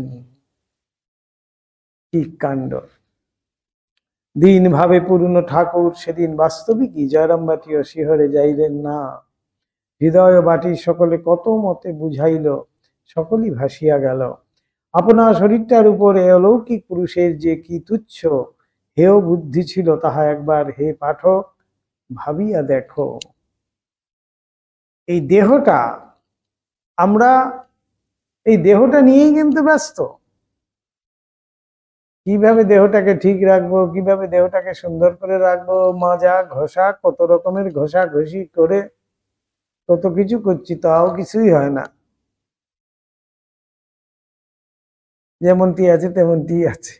কি কাণ্ড! দিন ভাবে পূর্ণ ঠাকুর সেদিন বাস্তবিকই জয়রামবাটিও শিহরে যাইলেন না। হৃদয় বাটি সকলে কত মতে বুঝাইল, সকলই ভাসিয়া গেল। আপনার শরীরটার উপরে অলৌকিক পুরুষের যে কি তুচ্ছ হেয় বুদ্ধি ছিল, তাহা একবার হে পাঠক ভাবিয়া দেখো। এই দেহটা, আমরা এই দেহটা নিয়েই কিন্তু ব্যস্ত। কিভাবে দেহটাকে ঠিক রাখবো, কিভাবে দেহটাকে সুন্দর করে রাখবো, মাজা ঘষা, কত রকমের ঘষা ঘষি করে কত কিছু করছি, তাও কিছুই হয় না। যেমনটি আছে তেমনটি আছে।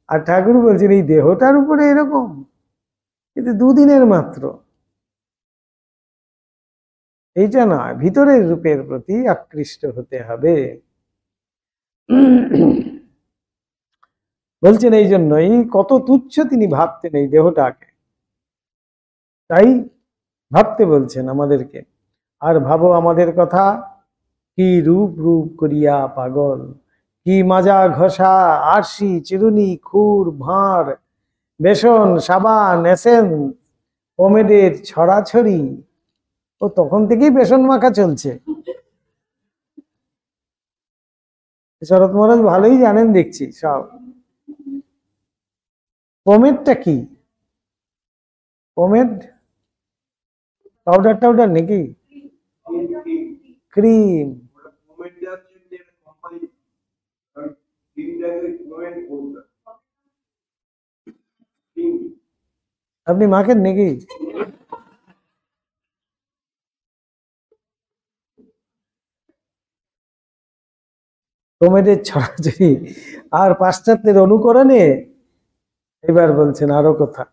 আর ঠাকুর বলছেন এই দেহটার উপরে এরকম, কিন্তু দুদিনের মাত্র। এইটা নয়, ভিতরের রূপের প্রতি আকৃষ্ট হতে হবে। বলছেন এই জন্যই কত তুচ্ছ তিনি ভাবতেন এই দেহটাকে, তাই ভাবতে বলছেন আমাদেরকে। আর ভাবো আমাদের কথা, কি রূপ রূপ করিয়া পাগল, কি মাজা ঘষা, আরশি, চিরুনি, খুর, ভাঁড়, বেসন, সাবান, এসেন্স, পমেডের ছড়াছড়ি। ও তখন থেকেই বেসন মাখা চলছে। শরৎ মহারাজ ভালোই জানেন দেখছি সব। পমেডটা কি? পমেড পাউডার টাউডার নাকি? ক্রিম। আপনি মাখেন নাকি? পমেডের ছড়াছড়ি আর পাশ্চাত্যের অনুকরণে, এবার বলছেন আরো কথা,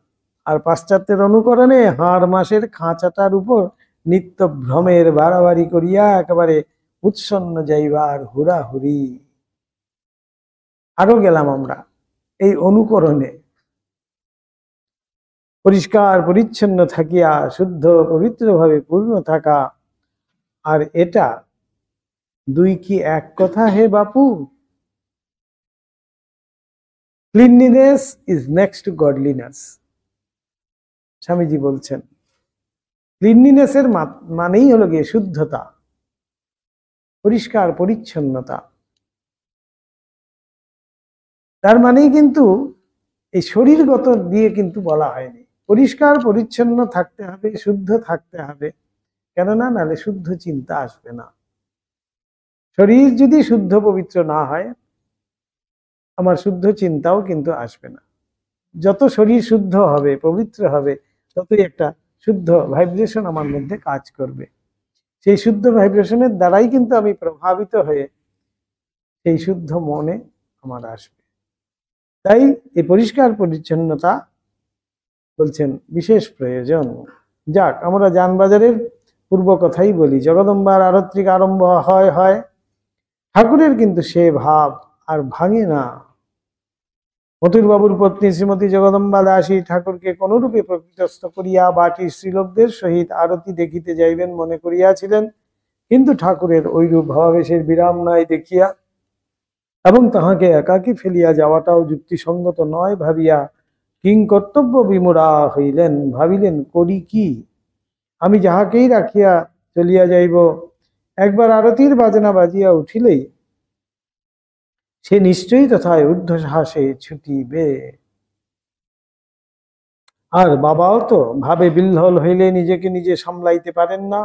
আর পাশ্চাত্যের অনুকরণে হাড় মাসের খাঁচাটার উপর নিত্য ভ্রমের বাড়াবাড়ি করিয়া একেবারে উৎসন্ন যাইবার হুড়াহুড়ি। আরো গেলাম আমরা এই অনুকরণে। পরিষ্কার পরিচ্ছন্ন থাকিয়া শুদ্ধ পবিত্রভাবে পূর্ণ থাকা, আর এটা দুই কি এক কথা হে বাপু? Cleanliness is next to godliness. Swamiji বলছেন ক্লিনলিনেসের মানেই হলো গিয়ে শুদ্ধতা, পরিষ্কার পরিচ্ছন্নতা। তার মানেই কিন্তু এই শরীরগত দিয়ে কিন্তু বলা হয়নি, পরিষ্কার পরিচ্ছন্ন থাকতে হবে, শুদ্ধ থাকতে হবে। কেননা নাহলে শুদ্ধ চিন্তা আসবে না। শরীর যদি শুদ্ধ পবিত্র না হয়, আমার শুদ্ধ চিন্তাও কিন্তু আসবে না। যত শরীর শুদ্ধ হবে, পবিত্র হবে, ততই একটা শুদ্ধ ভাইব্রেশন আমার মধ্যে কাজ করবে। সেই শুদ্ধ ভাইব্রেশনের দ্বারাই কিন্তু আমি প্রভাবিত হয়ে সেই শুদ্ধ মনে আমার আসবে। তাই এই পরিষ্কার পরিচ্ছন্নতা বলছেন বিশেষ প্রয়োজন। যাক, আমরা যানবাজারের পূর্ব কথাই বলি। জগদম্বার আরত্রিক আরম্ভ হয়, ঠাকুরের কিন্তু সে ভাব আর ভাঙে না। মথুরবাবুর পত্নী শ্রীমতী জগদম্বা দাসী ঠাকুরকে কোনরূপে প্রকৃতস্থ করিয়া বাটির শ্রীলোকদের সহিত আরতি দেখিতে যাইবেন মনে করিয়াছিলেন, কিন্তু ঠাকুরের ঐরূপ ভাবাবেশের বিরাম নাই দেখিয়া এবং তাহাকে একাকী ফেলিয়া যাওয়াটাও যুক্তিসঙ্গত নয় ভাবিয়া কিং কর্তব্য বিমূঢ়া হইলেন। ভাবিলেন করি কি, আমি যাহাকেই রাখিয়া চলিয়া যাইব, একবার আরতির বাজনা বাজিয়া উঠিলেই সে নিশ্চয়ই তথায় ঊর্ধ্বসাহসে ছুটিবে। আর বাবাও তো ভাবে বিহ্বল হইলে নিজেকে নিজে সামলাইতে পারেন না।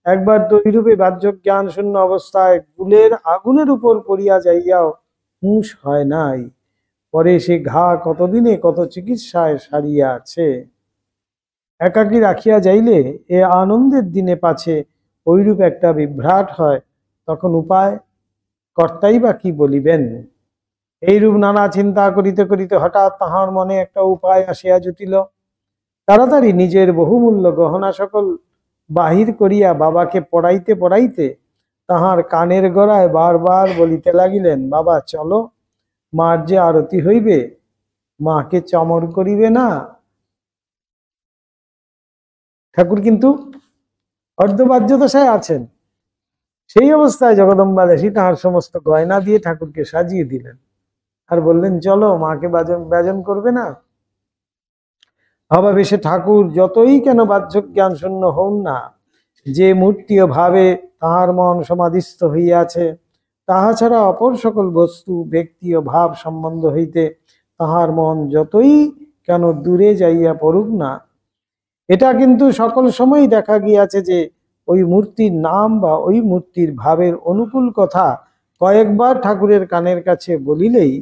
একবার দৈরূপে বাহ্য জ্ঞান শূন্য অবস্থায় গুলের আগুনের উপর পড়িয়া যাইয়াও হুঁশ হয় নাই। পরে সে ঘা কতদিনে কত চিকিৎসায় সারিয়াছে। একাকী রাখিয়া যাইলে এ আনন্দের দিনে পাছে ঐরূপ একটা বিভ্রাট হয়, তখন উপায় কর্তাই বা কি বলিবেন। এইরূপ নানা চিন্তা করিতে করিতে হঠাৎ তাহার মনে একটা উপায় আসিয়া জুটিল। তাড়াতাড়ি নিজের বহুমূল্য গহনা সকল বাহির করিয়া বাবাকে পড়াইতে পড়াইতে তাহার কানের গড়ায় বারবার বলিতে লাগিলেন, বাবা চলো, মার যে আরতি হইবে, মাকে চমর করিবে না। ঠাকুর কিন্তু অর্ধবাহ্য দশায় আছেন। সেই অবস্থায় জগদম্বা দাসী তাহার সমস্ত গয়না দিয়ে ঠাকুরকে সাজিয়ে দিলেন, আর বললেন চলো, মাকে ব্যজন করবে না। ভাবাবেশে ঠাকুর যতই কেন বাহ্য জ্ঞান শূন্য হন না, যে মূর্তি ও ভাবে তাহার মন সমাধিস্থ হইয়াছে, তাহা ছাড়া অপর সকল বস্তু, ব্যক্তি ও ভাব সম্বন্ধ হইতে তাহার মন যতই কেন দূরে যাইয়া পড়ুক না, এটা কিন্তু সকল সময় দেখা গিয়াছে যে ওই মূর্তির নাম বা ওই মূর্তির ভাবের অনুকূল কথা কয়েকবার ঠাকুরের কানের কাছে বলিলেই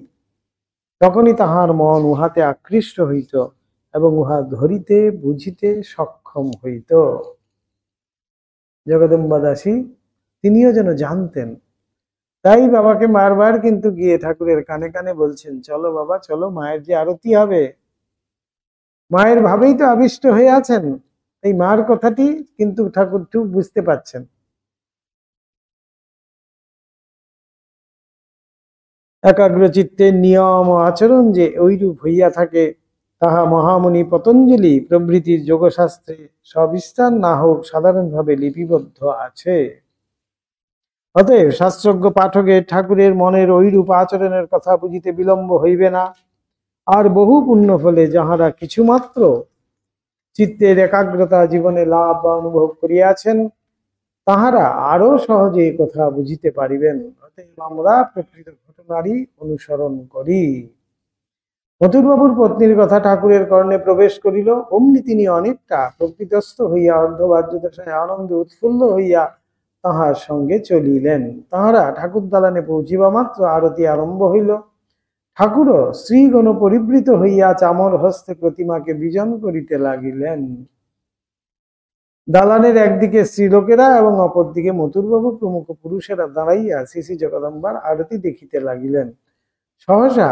তখনই তাহার মন উহাতে আকৃষ্ট হইত এবং উহা ধরিতে বুঝিতে সক্ষম হইত। জগদম্বা দাসী তিনিও যেন জানতেন, তাই বাবাকে বারবার কিন্তু গিয়ে ঠাকুরের কানে কানে বলছেন, চলো বাবা চলো, মায়ের যে আরতি হবে। মায়ের ভাবেই তো আবিষ্ট হয়ে আছেন, এই মার কথাটি কিন্তু ঠাকুর ঠিক বুঝতে পারছেন। একাগ্র চিত্তের নিয়ম ও আচরণ যে ঐরূপ হইয়া থাকে, তাহা মহামুনি পতঞ্জলি প্রভৃতির যোগশাস্ত্রে সবিস্তার না হোক সাধারণভাবে লিপিবদ্ধ আছে। অতএব শাস্ত্রজ্ঞ পাঠকের ঠাকুরের মনের ঐরূপ আচরণের কথা বুঝিতে বিলম্ব হইবে না। আর বহু পুণ্য ফলে যাহারা কিছুমাত্র চিত্তের একাগ্রতা জীবনে লাভ বা অনুভব করিয়াছেন, তাহারা আরো সহজে এই কথা বুঝিতে পারিবেন। অতএব আমরা প্রকৃত ঘটনারই অনুসরণ করি। মথুরবাবুর পত্নীর কথা ঠাকুরের কর্ণে প্রবেশ করিল, অমনি তিনি অনেকটা প্রকৃতস্থ হইয়া অর্ধবাহ্য দশায় আনন্দে উৎফুল্ল হইয়া তাহার সঙ্গে চলিলেন। তাহারা ঠাকুর দালানে পৌঁছিবা মাত্র আরতি আরম্ভ হইল। ঠাকুরও শ্রীগণ পরিবৃত হইয়া চামর হস্তে প্রতিমাকে বিজন করিতে লাগিলেন। দালানের একদিকে স্ত্রীলোকেরা এবং অপরদিকে মথুরবাবু প্রমুখ পুরুষেরা দাঁড়াইয়া শ্রী শ্রী জগদম্বার আরতি দেখিতে লাগিলেন। সহসা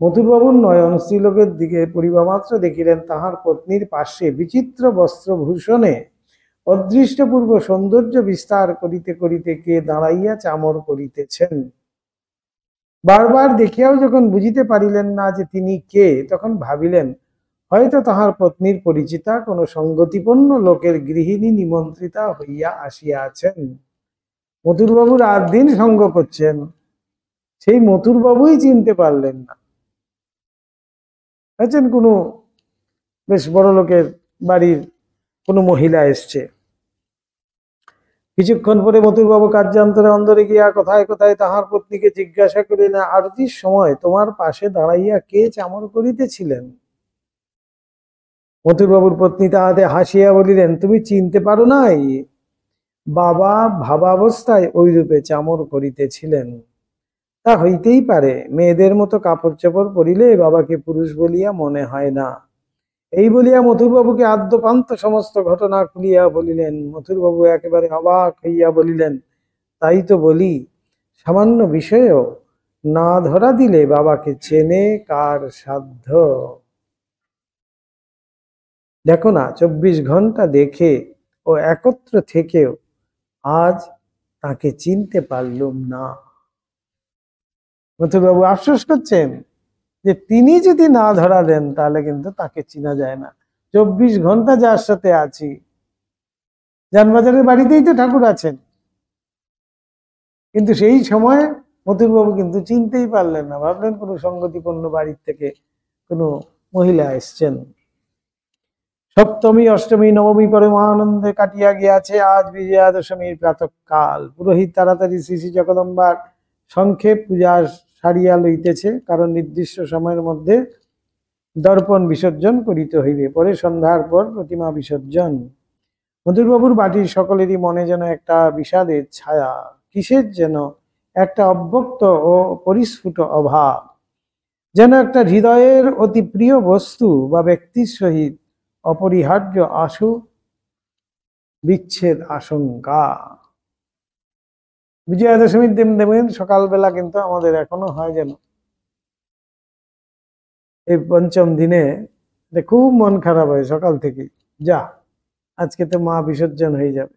মথুরবাবুর নয়ন স্ত্রীলোকের দিকে পড়িবা মাত্র দেখিলেন তাহার পত্নীর পার্শ্বে বিচিত্র বস্ত্রভূষণে অদৃষ্টপূর্ব সৌন্দর্য বিস্তার করিতে করিতে কে দাঁড়াইয়া চামর করিতেছেন। বারবার দেখিয়াও যখন বুঝিতে পারিলেন না যে তিনি কে, তখন ভাবিলেন হয়তো তাহার পত্নীর পরিচিতা কোনো সঙ্গতিপন্ন লোকের গৃহিণী নিমন্ত্রিতা হইয়া আসিয়াছেন। মথুরবাবু রাত দিন সঙ্গ করছেন, সেই মথুরবাবুই চিনতে পারলেন না। হচ্ছেন কোনো বেশ বড় লোকের বাড়ির কোনো মহিলা এসছে। কিছুক্ষণ পরে মথুরবাবু কার্যান্তরে অন্দরে গিয়া কোথায় কোথায় তাহার পত্নীকে জিজ্ঞাসা করিলেন, আরতির সময় তোমার পাশে দাঁড়াইয়া কে চামর করিতেছিলেন? মথুরবাবুর পত্নী তাহাতে হাসিয়া বলিলেন, তুমি চিনতে পারো নাই? বাবা ভাবাবস্থায় ওই রূপে চামর করিতেছিলেন। তা হইতেই পারে, মেয়েদের মতো কাপড় চোপড় পরিলে বাবাকে পুরুষ বলিয়া মনে হয় না। এই বলিয়া মথুরবাবুকে আদ্যপান্ত সমস্ত ঘটনা খুলিয়া বলিলেন। মথুরবাবু একেবারে অবাক হইয়া বলিলেন, তাই তো বলি, সামান্য বিষয়েও না ধরা দিলে বাবাকে চেনে কার সাধ্য? দেখো না, 24 ঘন্টা দেখে ও একত্র থেকেও আজ তাকে চিনতে পারলুম না। মথুরবাবু আফসোস করছেন যে তিনি যদি না ধরা দেন তাহলে কিন্তু তাকে চিনা যায় না। 24 ঘন্টা যার সাথে আছি, যানবাজারের বাড়িতেই তো ঠাকুর আছেন, কিন্তু সেই সময় মথুরবাবু কিন্তু চিনতেই পারলেন না। ভাবলেন কোনো সঙ্গতিপন্ন বাড়ির থেকে কোনো মহিলা এসছেন। সপ্তমী অষ্টমী নবমী পরমানন্দে কাটিয়া গিয়াছে। আজ বিজয়া দশমীর প্রাতঃকাল। পুরোহিত তাড়াতাড়ি শ্রী শ্রী জগদম্বার সংক্ষেপ পূজা সারিয়া লইতেছে, কারণ নির্দিষ্ট সময়ের মধ্যে দর্পণ বিসর্জন করিতে হইবে। পরে সন্ধ্যার পর প্রতিমা বিসর্জন। মধুরবাবুর বাড়ির সকলেরই মনে যেন একটা বিষাদের ছায়া, কিসের যেন একটা অব্যক্ত ও পরিস্ফুট অভাব, যেন একটা হৃদয়ের অতি প্রিয় বস্তু বা ব্যক্তির সহিত অপরিহার্য আশু বিচ্ছেদ আশঙ্কা। বিজয়া দশমীর দিন দেবেন সকালবেলা কিন্তু আমাদের এখনো হয় যেন এই পঞ্চম দিনে খুব মন খারাপ হয় সকাল থেকে, যা আজকে তো মা বিসর্জন হয়ে যাবে।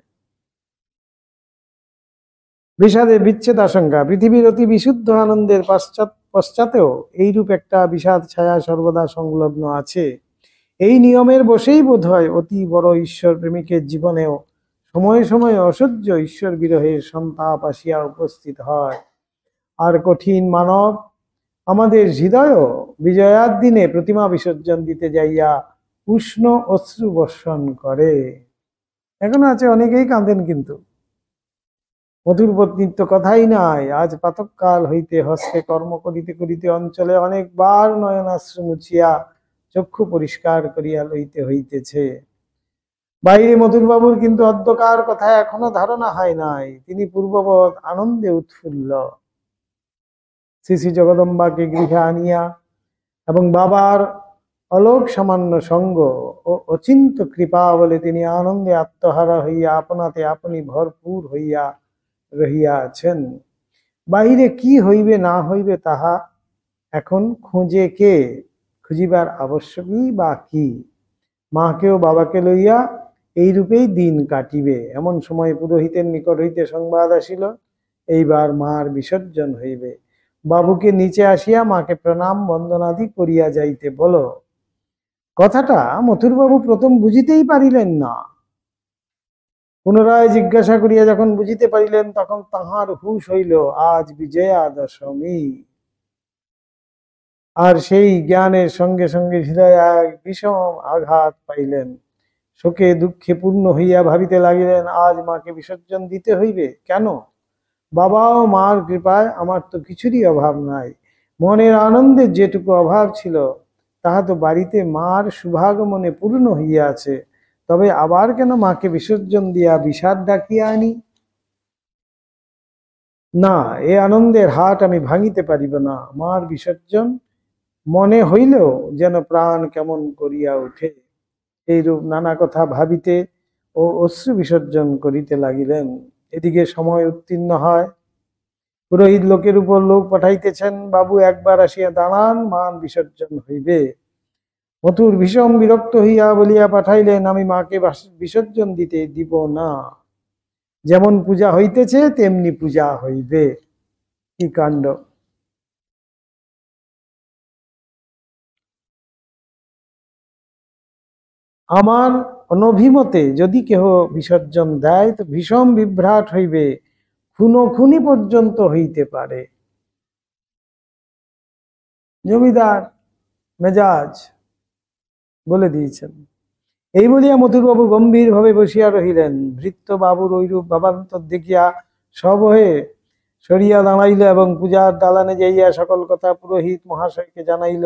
বিষাদে বিচ্ছেদ আশঙ্কা। পৃথিবীর অতি বিশুদ্ধ আনন্দের পাশ্চাত্য পশ্চাতেও এইরূপ একটা বিষাদ ছায়া সর্বদা সংলগ্ন আছে। এই নিয়মের বশেই বোধ হয় অতি বড় ঈশ্বর প্রেমিকের জীবনেও সময়ে সময়ে অসহ্য ঈশ্বর বিরহের সন্তাপ আসিয়া উপস্থিত হয়। আর কঠিন মানব আমাদের হৃদয়ও বিজয়ার দিনে প্রতিমা বিসর্জন দিতে যাইয়া উষ্ণ অশ্রু বর্ষণ করে। এখনো আছে, অনেকেই কাঁদেন, কিন্তু মধুর পত্নীর তো কথাই নাই। আজ প্রাতঃকাল হইতে হস্তে কর্ম করিতে করিতে অঞ্চলে অনেকবার নয়নাশ্রু মুছিয়া চক্ষু পরিষ্কার করিয়া লইতে হইতেছে। বাইরে মধুরবাবুর কিন্তু অধ্যকার কথা এখনো ধারণা হয় নাই। তিনি পূর্ববৎ আনন্দে উৎফুল্ল। শ্রী শ্রী জগদম্বাকে গৃহে আনিয়া এবং বাবার অলোক সামান্য সঙ্গ ও অচিন্ত কৃপা বলে তিনি আনন্দে আত্মহারা হইয়া আপনাতে আপনি ভরপুর হইয়া রহিয়াছেন। বাহিরে কি হইবে না হইবে তাহা এখন খুঁজে কে? খুঁজিবার আবশ্যকই বা কি? মাকেও বাবাকে লইয়া এইরূপেই দিন কাটিবে। এমন সময় পুরোহিতের নিকট হইতে সংবাদ আসিল, এইবার মার বিসর্জন হইবে। বাবুকে নিচে আসিয়া মাকে প্রণাম বন্দনাদি করিয়া যাইতে বলো। কথাটা মথুরবাবু প্রথম বুঝিতেই পারিলেন না। পুনরায় জিজ্ঞাসা করিয়া যখন বুঝিতে পারিলেন, তখন তাহার হুঁশ হইল আজ বিজয়া দশমী। আর সেই জ্ঞানের সঙ্গে সঙ্গে হৃদয়ে এক বিষম আঘাত পাইলেন। শোকে দুঃখে পূর্ণ হইয়া ভাবিতে লাগিলেন, আজ মাকে বিসর্জন দিতে হইবে কেন? বাবা ও মার কৃপায় আমার তো কিছুরই অভাব নাই। মনের আনন্দের যেটুকু অভাব ছিল তাহা তো বাড়িতে মার শুভাগমনে পূর্ণ হইয়াছে। তবে আবার কেন মাকে বিসর্জন দিয়া বিষাদ ডাকিয়া আনি? না, এ আনন্দের হাট আমি ভাঙিতে পারিব না। মার বিসর্জন মনে হইলেও যেন প্রাণ কেমন করিয়া ওঠে। এইরূপ নানা কথা ভাবিতে ও অশ্রু বিসর্জন করিতে লাগিলেন। এদিকে সময় উত্তীর্ণ হয়। পুরোহিত লোকের উপর লোক পাঠাইতেছেন, বাবু একবার আসিয়া দাঁড়ান, মান বিসর্জন হইবে। মথুর ভীষণ বিরক্ত হইয়া বলিয়া পাঠাইলেন, আমি মাকে বিসর্জন দিতে দিব না। যেমন পূজা হইতেছে তেমনি পূজা হইবে। কি কাণ্ড! আমার অনভিমতে যদি কেহ বিসর্জন দেয় তো ভীষণ বিভ্রাট হইবে, খুনোখুনি পর্যন্ত হইতে পারে। জমিদার মেজাজ বলে দিয়েছেন। এই বলিয়া মথুরবাবু গম্ভীর ভাবে বসিয়া রহিলেন। ভৃত্য বাবুর ঐরূপ ভাবান্তর দেখিয়া সবহে সরিয়া দাঁড়াইল এবং পূজার দালানে যাইয়া সকল কথা পুরোহিত মহাশয়কে জানাইল।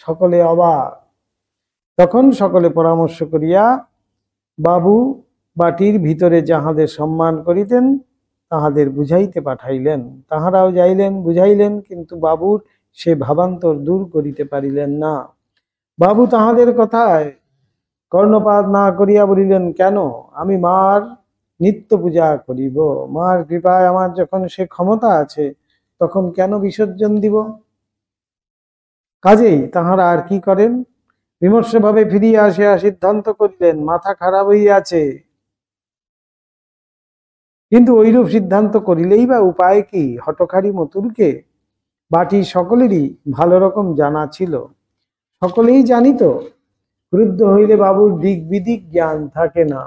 সকলে অবাক। তখন সকলে পরামর্শ করিয়া বাবু বাটির ভিতরে যাহাদের সম্মান করিতেন তাহাদের বুঝাইতে পাঠাইলেন। তাহারাও যাইলেন, বুঝাইলেন, কিন্তু বাবুর সে ভাবান্তর দূর করিতে পারিলেন না। বাবু তাহাদের কথায় কর্ণপাত না করিয়া বলিলেন, কেন? আমি মার নিত্য পূজা করিব। মার কৃপায় আমার যখন সে ক্ষমতা আছে, তখন কেন বিসর্জন দিব? কাজেই তাহারা আর কি করেন? বিমর্ষভাবে ফিরিয়া আসিয়া সিদ্ধান্ত করিলেন, মাথা খারাপ হইয়াছে। কিন্তু ঐরূপ সিদ্ধান্ত করিলেই বা উপায় কি? হঠকারী মতুরকে বাটি সকলেরই ভালো রকম জানা ছিল। সকলেই জানিত ক্রুদ্ধ হইলে বাবুর দিক বিদিক জ্ঞান থাকে না।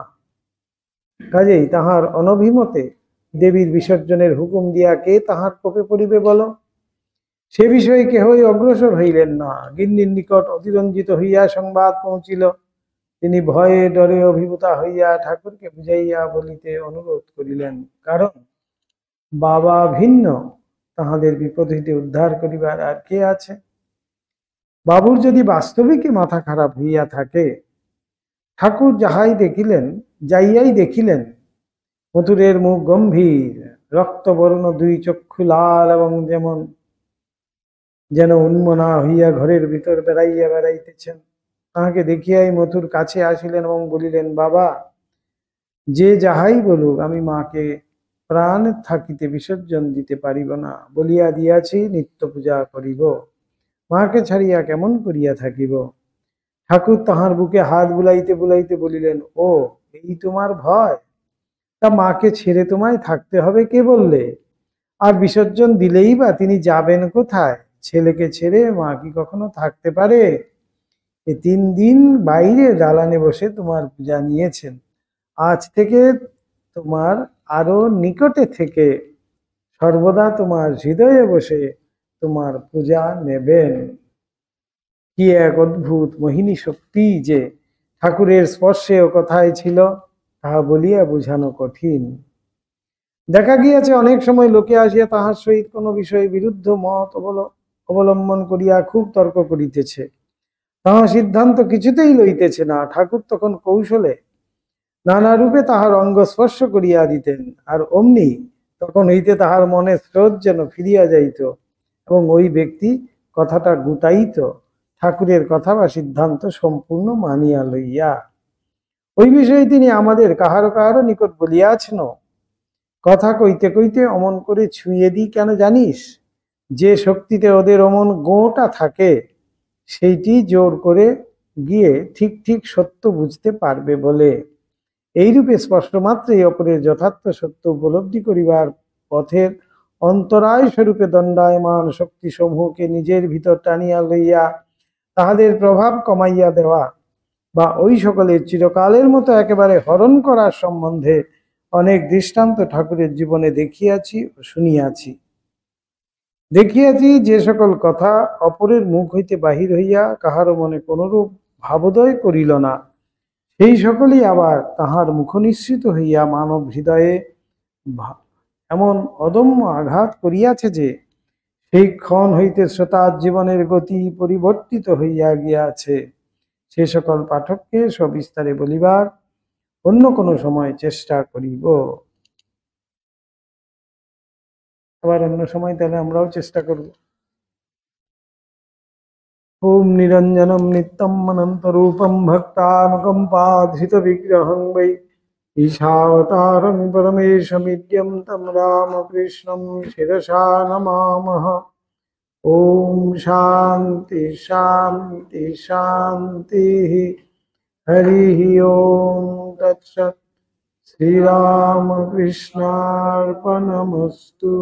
কাজেই তাহার অনভিমতে দেবীর বিসর্জনের হুকুম দিয়া কে তাহার কোপে পড়িবে বলো? সে বিষয়ে কেহই অগ্রসর হইলেন না। গিন্নির নিকট অতিরঞ্জিত হইয়া সংবাদ পৌঁছিল। তিনি ভয়ে ডরে অভিভূতা হইয়া ঠাকুরকে বুঝাইয়া বলিতে অনুরোধ করিলেন, কারণ বাবা ভিন্ন তাহাদের বিপদ হইতে উদ্ধার করিবার আর কে আছে? বাবুর যদি বাস্তবিকই মাথা খারাপ হইয়া থাকে, ঠাকুর যাহাই দেখিলেন যাইয়াই দেখিলেন মথুরের মুখ গম্ভীর, রক্তবর্ণ, দুই চক্ষু লাল এবং যেন উন্মনা হইয়া ঘরের ভিতর বেড়াইয়া বেড়াইতেছেন। তাহাকে দেখিয়াই মথুর কাছে আসিলেন এবং বলিলেন, বাবা, যে যাহাই বলুক আমি মাকে প্রাণ থাকিতে বিসর্জন দিতে পারিব না। বলিয়া দিয়াছি নিত্য পূজা করিব। মাকে ছাড়িয়া কেমন করিয়া থাকিব? ঠাকুর তাহার বুকে হাত বুলাইতে বুলাইতে বলিলেন, ও এই তোমার ভয়? তা মাকে ছেড়ে তোমায় থাকতে হবে কে বললে? আর বিসর্জন দিলেই বা তিনি যাবেন কোথায়? ছেলেকে ছেড়ে মা কি কখনো থাকতে পারে? এ 3 দিন বাইরে দালানে বসে তোমার পূজা নিয়েছেন, আজ থেকে তোমার আরো নিকটে থেকে সর্বদা তোমার হৃদয়ে বসে তোমার পূজা নেবেন। কি এক অদ্ভুত মোহিনী শক্তি যে ঠাকুরের স্পর্শে ও কথায় ছিল, তাহা বলিয়া বোঝানো কঠিন। দেখা গিয়াছে অনেক সময় লোকে আসিয়া তাহার সহিত কোনো বিষয়ে বিরুদ্ধ মত অবলম্বন করিয়া খুব তর্ক করিতেছে, তাহা সিদ্ধান্ত কিছুতেই লইতেছে না। ঠাকুর তখন কৌশলে নানা রূপে তাহার অঙ্গ স্পর্শ করিয়া দিতেন, আর অমনি তখন হইতে তাহার মনে স্রোত যেন ফিরিয়া যাইত এবং ওই ব্যক্তি কথাটা গুটাইত ঠাকুরের কথা বা সিদ্ধান্ত সম্পূর্ণ মানিয়া লইয়া। ওই বিষয়ে তিনি আমাদের কাহারো কাহারো নিকট বলিয়াছেন, কথা কইতে কইতে অমন করে ছুঁয়ে দিই কেন জানিস? যে শক্তিতে ওদের অমন গোটা থাকে সেইটি জোর করে গিয়ে ঠিক ঠিক সত্য বুঝতে পারবে বলে। এইরূপে স্পষ্ট মাত্রই অপরের যথার্থ সত্য উপলব্ধি করিবার পথের অন্তরায় স্বরূপে দণ্ডায়মান শক্তি সমূহকে নিজের ভিতর টানিয়া লইয়া তাহাদের প্রভাব কমাইয়া দেওয়া বা ওই সকলের চিরকালের মতো একেবারে হরণ করার সম্বন্ধে অনেক দৃষ্টান্ত ঠাকুরের জীবনে দেখিয়াছি ও শুনিয়াছি। দেখিয়াছি যে সকল কথা অপরের মুখ হইতে বাহির হইয়া কাহারও মনে কোনরূপ ভাবোদয় করিল না, সেই সকলই আবার তাহার মুখনিসৃত হইয়া মানব হৃদয়ে এমন অদম্য আঘাত করিয়াছে যে সেই ক্ষণ হইতে শ্রোতার জীবনের গতি পরিবর্তিত হইয়া গিয়াছে। সে সকল পাঠককে সবিস্তারে বলিবার অন্য কোনো সময় চেষ্টা করিব। আবার অন্য সময় তাহলে আমরাও চেষ্টা করব। ওম নিরঞ্জনম নিত্যম অনন্তরূপম ভক্তানুকম্পাধৃত বিগ্রহং বৈ ঈশাবতারং পরমেশমিদ্যম তম রামকৃষ্ণম শিরসা নমামহ। ওম শান্তি শান্তি শান্তি। হরি ওম তৎসৎ। শ্রীরামকৃষ্ণার্পণমস্তু।